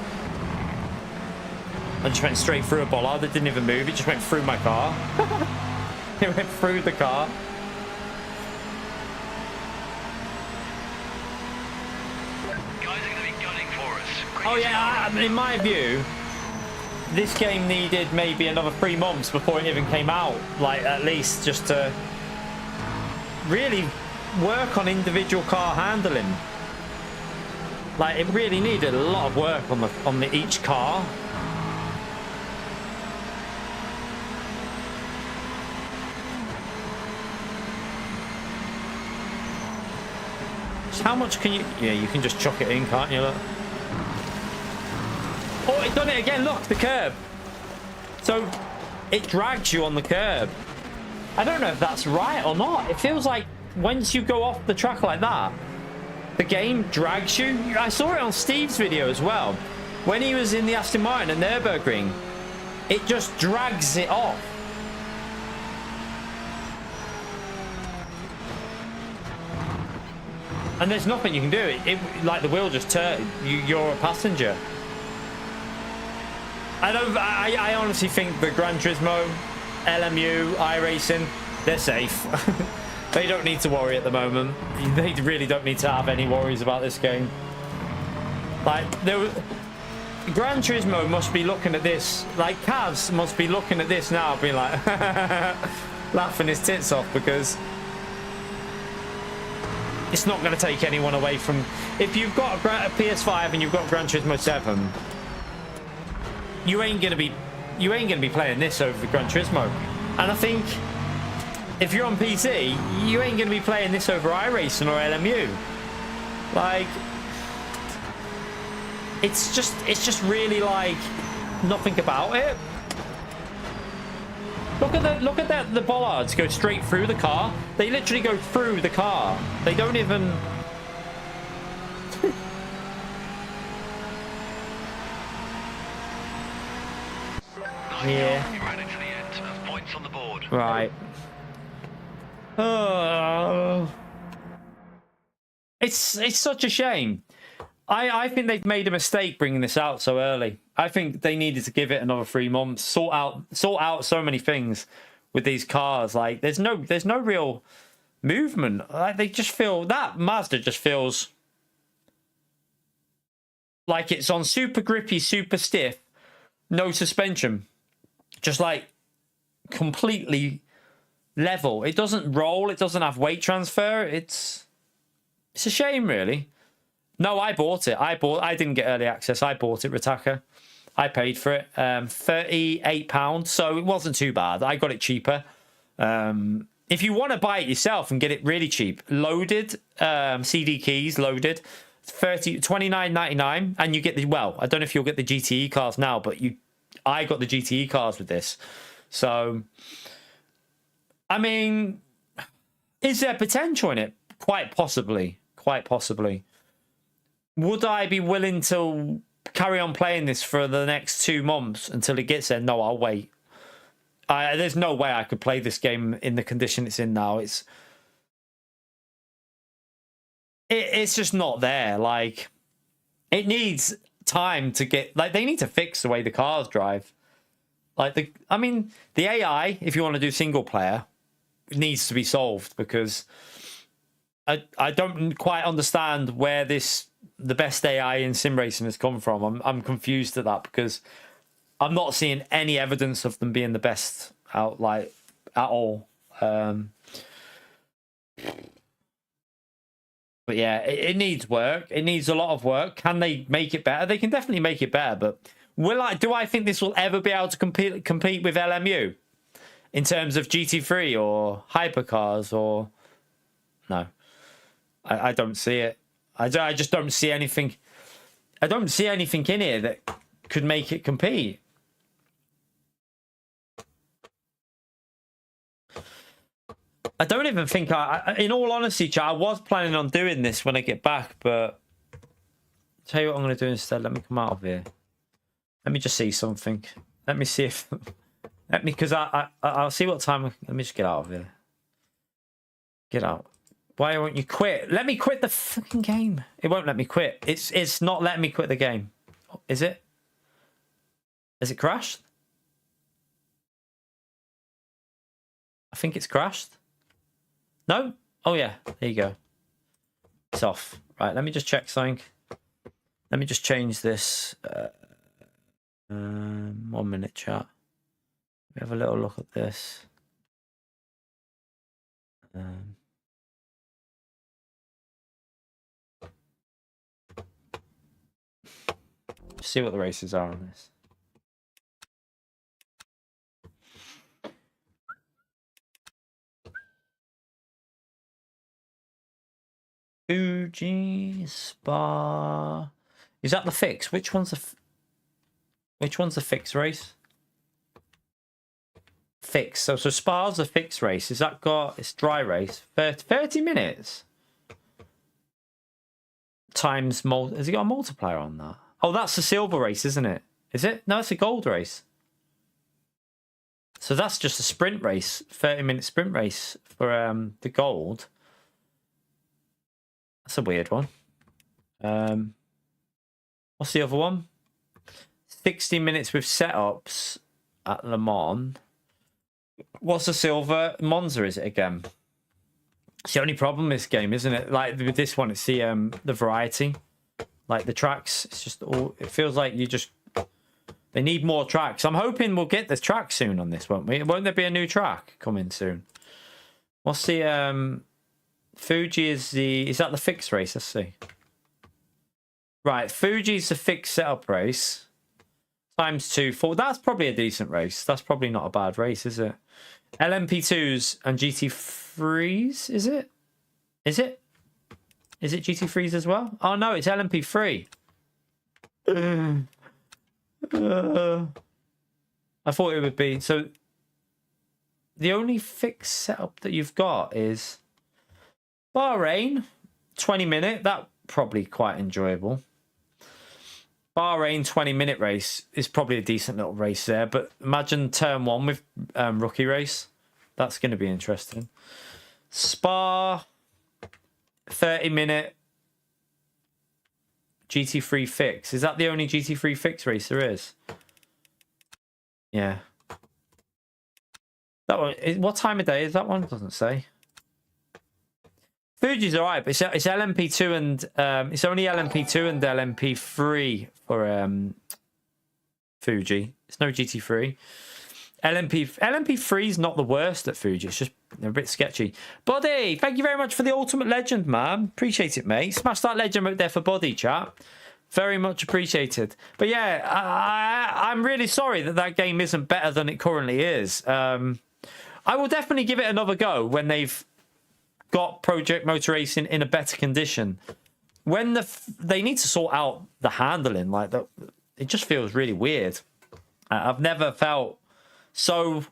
I just went straight through a bollard that didn't even move. It just went through my car. It went through the car. Guys are going to be gunning for us. Oh yeah, in my view, this game needed maybe another 3 months before it even came out. Like, at least just to really work on individual car handling. Like, it really needed a lot of work on each car. So how much can you? Yeah, you can just chuck it in, can't you? Look. Oh, it done it again. Look, the curb. So it drags you on the curb. I don't know if that's right or not. It feels like once you go off the track like that, the game drags you. I saw it on Steve's video as well. When he was in the Aston Martin at Nürburgring, it just drags it off. And there's nothing you can do. It like the wheel just turns. You're a passenger. I honestly think the Gran Turismo, LMU, iRacing, they're safe. They don't need to worry at the moment. They really don't need to have any worries about this game. Like, Gran Turismo must be looking at this, like Cavs must be looking at this now, being like, laughing his tits off, because it's not going to take anyone away from. If you've got a PS5 and you've got Gran Turismo 7, you ain't gonna be playing this over Gran Turismo. And I think if you're on PC, you ain't gonna be playing this over iRacing or LMU. Like, it's just really like nothing about it. Look at the bollards go straight through the car. They literally go through the car. They don't even. Yeah. You ran it to the end. That's points on the board. Right. It's such a shame. I think they've made a mistake bringing this out so early. I think they needed to give it another 3 months, sort out so many things with these cars. Like, there's no real movement. Like, they just feel that Mazda just feels like it's on super grippy, super stiff, no suspension, just like completely level. It doesn't roll. It doesn't have weight transfer. It's a shame, really. No, I bought it. I didn't get early access. I bought it, Ritaka. I paid for it, £38, so it wasn't too bad. I got it cheaper. If you want to buy it yourself and get it really cheap, loaded, CD keys loaded, $29.99, and you get the, well, I don't know if you'll get the GTE cars now, but I got the GTE cars with this. So, I mean, is there potential in it? Quite possibly. Quite possibly. Would I be willing to carry on playing this for the next 2 months until it gets there? No, I'll wait. There's no way I could play this game in the condition it's in now. It's just not there. Like, it needs time to get. Like, they need to fix the way the cars drive. Like, the AI, if you want to do single player, needs to be solved, because I don't quite understand where the best AI in sim racing has come from. I'm confused at that, because I'm not seeing any evidence of them being the best out, like, at all. But yeah, it needs work. It needs a lot of work. Can they make it better? They can definitely make it better. But do I think this will ever be able to compete with LMU in terms of GT3 or hypercars or no? I don't see it. I just don't see anything. I don't see anything in here that could make it compete. I don't even think in all honesty, chat, I was planning on doing this when I get back, but tell you what I'm going to do instead. Let me come out of here. Let me just see something. Let me see if, because I'll see what time. Let me just get out of here. Get out. Why won't you quit? Let me quit the fucking game. It won't let me quit. It's not letting me quit the game. Is it? Has it crashed? I think it's crashed. No? Oh, yeah. There you go. It's off. Right, let me just check something. Let me just change this. 1 minute, chat. We have a little look at this. See what the races are on this. Fuji Spa. Is that the fix? Which one's the fix race? Fix. So Spa's the fix race. Is that it's dry race? 30 minutes. Times has it got a multiplier on that? Oh, that's the silver race, isn't it? Is it? No, it's a gold race. So that's just a sprint race, 30-minute sprint race for the gold. That's a weird one. What's the other one? 60 minutes with setups at Le Mans. What's the silver? Monza, is it again? It's the only problem with this game, isn't it? Like with this one, it's the variety. Like the tracks, it's just all. It feels like they need more tracks. I'm hoping we'll get this track soon on this, won't we? Won't there be a new track coming soon? What's the Fuji is that the fixed race? Let's see. Right, Fuji's the fixed setup race. Times 2, 4. That's probably a decent race. That's probably not a bad race, is it? LMP2s and GT3s, is it? Is it? Is it GT3s as well? Oh no, it's LMP3. I thought it would be. So the only fixed setup that you've got is Bahrain, 20-minute. That probably quite enjoyable. Bahrain 20-minute race is probably a decent little race there. But imagine turn 1 with rookie race. That's going to be interesting. Spa 30-minute GT3 fix. Is that the only GT3 fix race there is? Yeah. That one. What time of day is that one? It doesn't say. Fuji's alright, but it's LMP2 and it's only LMP2 and LMP3 for Fuji. It's no GT3. LMP3 is not the worst at Fuji. It's just a bit sketchy. Buddy, thank you very much for the ultimate legend, man. Appreciate it, mate. Smash that legend out there for Buddy, chat. Very much appreciated. But yeah, I'm really sorry that game isn't better than it currently is. I will definitely give it another go when they've got Project Motor Racing in a better condition. When they need to sort out the handling, like that, it just feels really weird. I've never felt so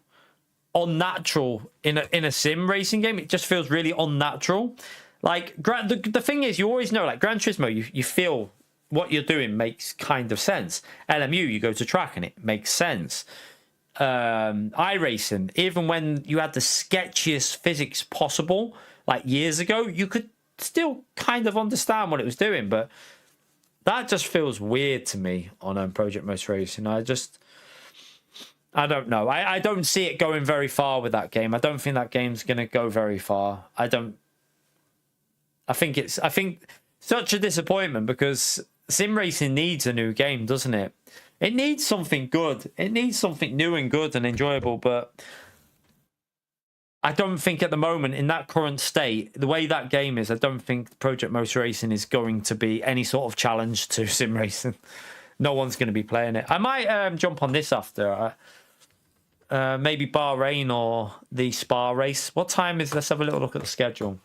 unnatural in a sim racing game. It just feels really unnatural. Like the thing is, you always know, like Gran Turismo, you feel what you're doing makes kind of sense. LMU, you go to track and it makes sense. iRacing, even when you had the sketchiest physics possible, like years ago, you could still kind of understand what it was doing, but that just feels weird to me on Project Motor Racing. I don't know. I don't see it going very far with that game. I don't think that game's going to go very far. I think such a disappointment because sim racing needs a new game, doesn't it? It needs something good. It needs something new and good and enjoyable, but I don't think at the moment, in that current state, the way that game is, I don't think Project Motor Racing is going to be any sort of challenge to sim racing. No one's going to be playing it. I might jump on this after. Maybe Bahrain or the Spa race. What time is... Let's have a little look at the schedule.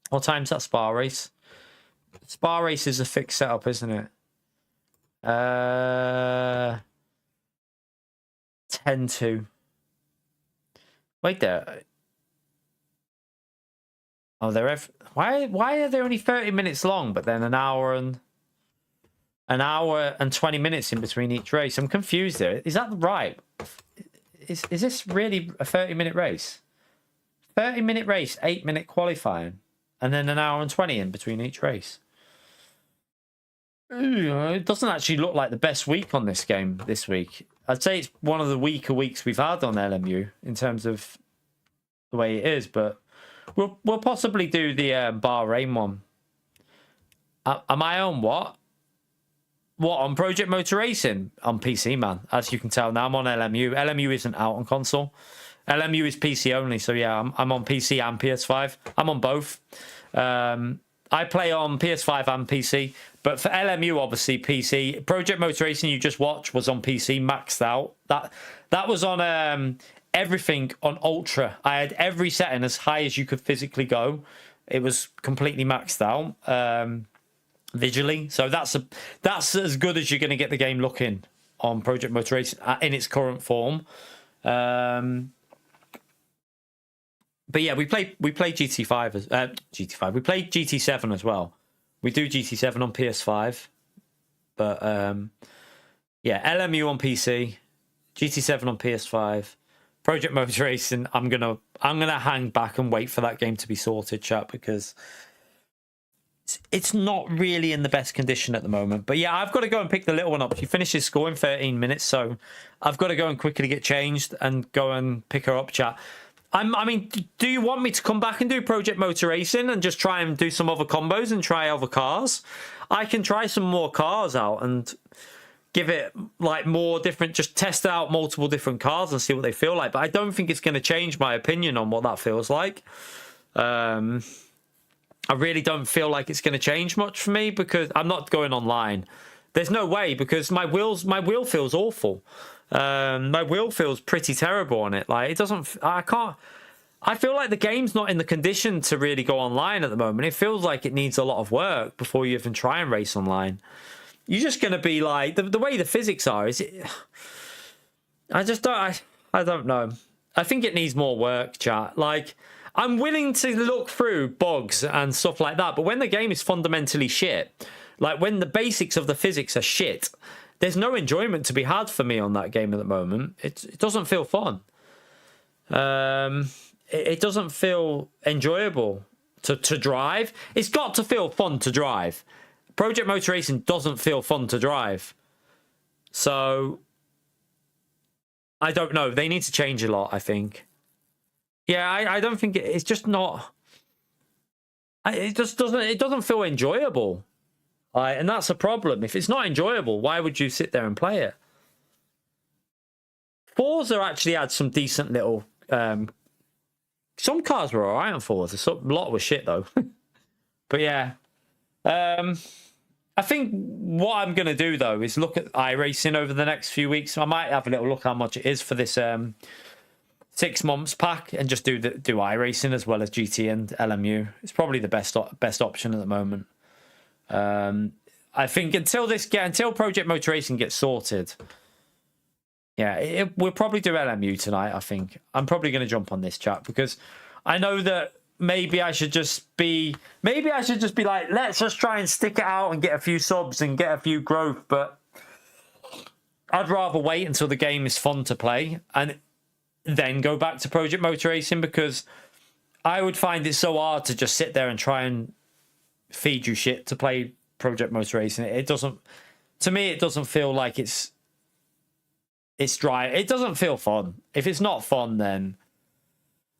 What time's that Spa race? Spa race is a fixed setup, isn't it? 10-2. Wait there. Oh, they're why are they only 30 minutes long, but then an hour and 20 minutes in between each race? I'm confused there. Is that right? Is this really a 30-minute race? 30-minute race, 8-minute qualifying, and then an hour and 20 in between each race. It doesn't actually look like the best week on this game this week. I'd say it's one of the weaker weeks we've had on LMU in terms of the way it is, but we'll possibly do the Bahrain one. Am I on what? What, on Project Motor Racing? On PC, man. As you can tell now, I'm on LMU. LMU isn't out on console. LMU is PC only, so yeah, I'm on PC and PS5. I'm on both. I play on PS5 and PC, but for LMU, obviously PC. Project Motor Racing you just watched was on PC, maxed out. That was on everything on Ultra. I had every setting as high as you could physically go. It was completely maxed out visually. So that's as good as you're going to get the game looking on Project Motor Racing in its current form. But yeah, we play GT5 as GT5. We play GT7 as well. We do GT7 on PS5, but yeah, LMU on PC, GT7 on PS5, Project Motor Racing. I'm gonna hang back and wait for that game to be sorted, chat, because it's not really in the best condition at the moment. But yeah, I've got to go and pick the little one up. She finishes school in 13 minutes, so I've got to go and quickly get changed and go and pick her up, chat. I mean, do you want me to come back and do Project Motor Racing and just try and do some other combos and try other cars? I can try some more cars out and give it like more different, just test out multiple different cars and see what they feel like. But I don't think it's going to change my opinion on what that feels like. I really don't feel like it's going to change much for me because I'm not going online. There's no way, because my wheel feels awful. My wheel feels pretty terrible on it. Like, it doesn't, I feel like the game's not in the condition to really go online at the moment. It feels like it needs a lot of work before you even try and race online. You're just going to be like, the way the physics are, I don't know. I think it needs more work, chat. Like, I'm willing to look through bugs and stuff like that, but when the game is fundamentally shit, like when the basics of the physics are shit, there's no enjoyment to be had for me on that game at the moment. It doesn't feel fun. It doesn't feel enjoyable to drive. It's got to feel fun to drive. Project Motor Racing doesn't feel fun to drive. So, I don't know. They need to change a lot, I think. Yeah, I don't think it's just not... It doesn't feel enjoyable. And that's a problem. If it's not enjoyable, why would you sit there and play it? Forza actually had some decent little... some cars were all right on Forza. A lot was shit, though. But yeah. I think what I'm going to do, though, is look at iRacing over the next few weeks. I might have a little look how much it is for this 6 months pack and just do iRacing as well as GT and LMU. It's probably the best option at the moment. I think until Project Motor Racing gets sorted, yeah, we'll probably do LMU tonight. I think I'm probably going to jump on this, chat, because I know that maybe I should just be like, let's just try and stick it out and get a few subs and get a few growth. But I'd rather wait until the game is fun to play and then go back to Project Motor Racing, because I would find it so hard to just sit there and try and feed you shit to play Project Motor Racing. It doesn't feel like it's dry. It doesn't feel fun. If it's not fun, then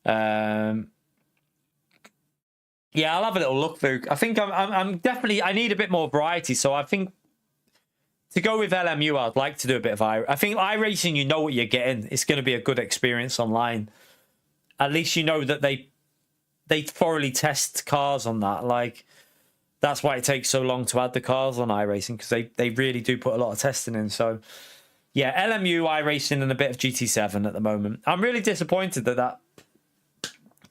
yeah, I'll have a little look through. I think I'm definitely, I need a bit more variety. So I think to go with LMU, I'd like to do a bit of I think iRacing, you know what you're getting. It's going to be a good experience online. at least you know that they thoroughly test cars on that. Like, that's why it takes so long to add the cars on iRacing, because they really do put a lot of testing in. So, yeah, LMU, iRacing, and a bit of GT7 at the moment. I'm really disappointed that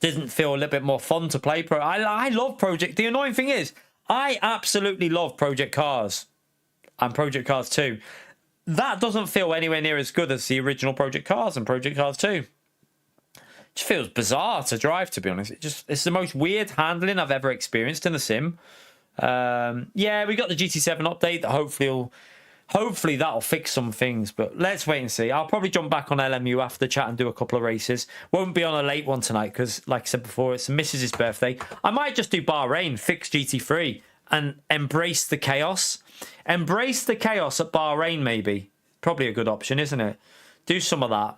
didn't feel a little bit more fun to play. I love Project. The annoying thing is, I absolutely love Project Cars and Project Cars 2. That doesn't feel anywhere near as good as the original Project Cars and Project Cars 2. It just feels bizarre to drive, to be honest. It's the most weird handling I've ever experienced in the sim. Yeah, we got the GT7 update that hopefully that'll fix some things, but let's wait and see. I'll probably jump back on LMU after the chat and do a couple of races. Won't be on a late one tonight because, like I said before, it's the missus's birthday. I might just do Bahrain, fix GT3, and embrace the chaos. Embrace the chaos at Bahrain, maybe. Probably a good option, isn't it? Do some of that.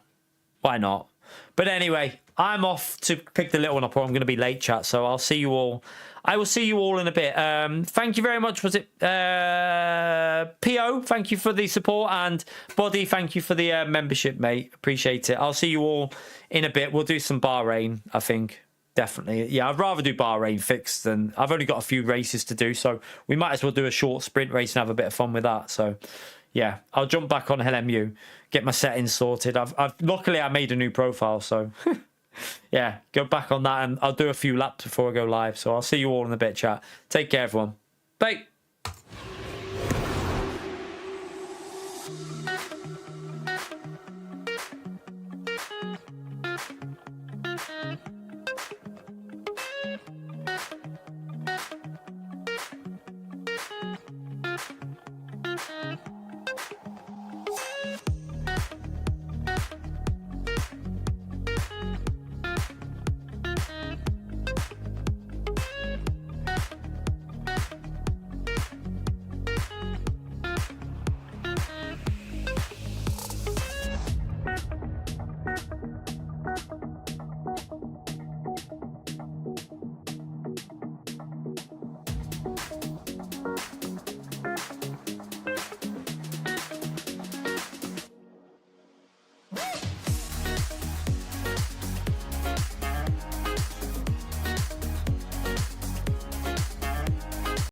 Why not? But anyway, I'm off to pick the little one up, or I'm going to be late, chat. So I'll see you all. I will see you all in a bit. Thank you very much. Was it PO? Thank you for the support. And Body, thank you for the membership, mate. Appreciate it. I'll see you all in a bit. We'll do some Bahrain, I think. Definitely. Yeah, I'd rather do Bahrain fixed than... I've only got a few races to do, so we might as well do a short sprint race and have a bit of fun with that. So, yeah, I'll jump back on LMU, get my settings sorted. Luckily, I made a new profile, so... Yeah, go back on that and I'll do a few laps before I go live. So I'll see you all in a bit, chat. Take care, everyone. Bye.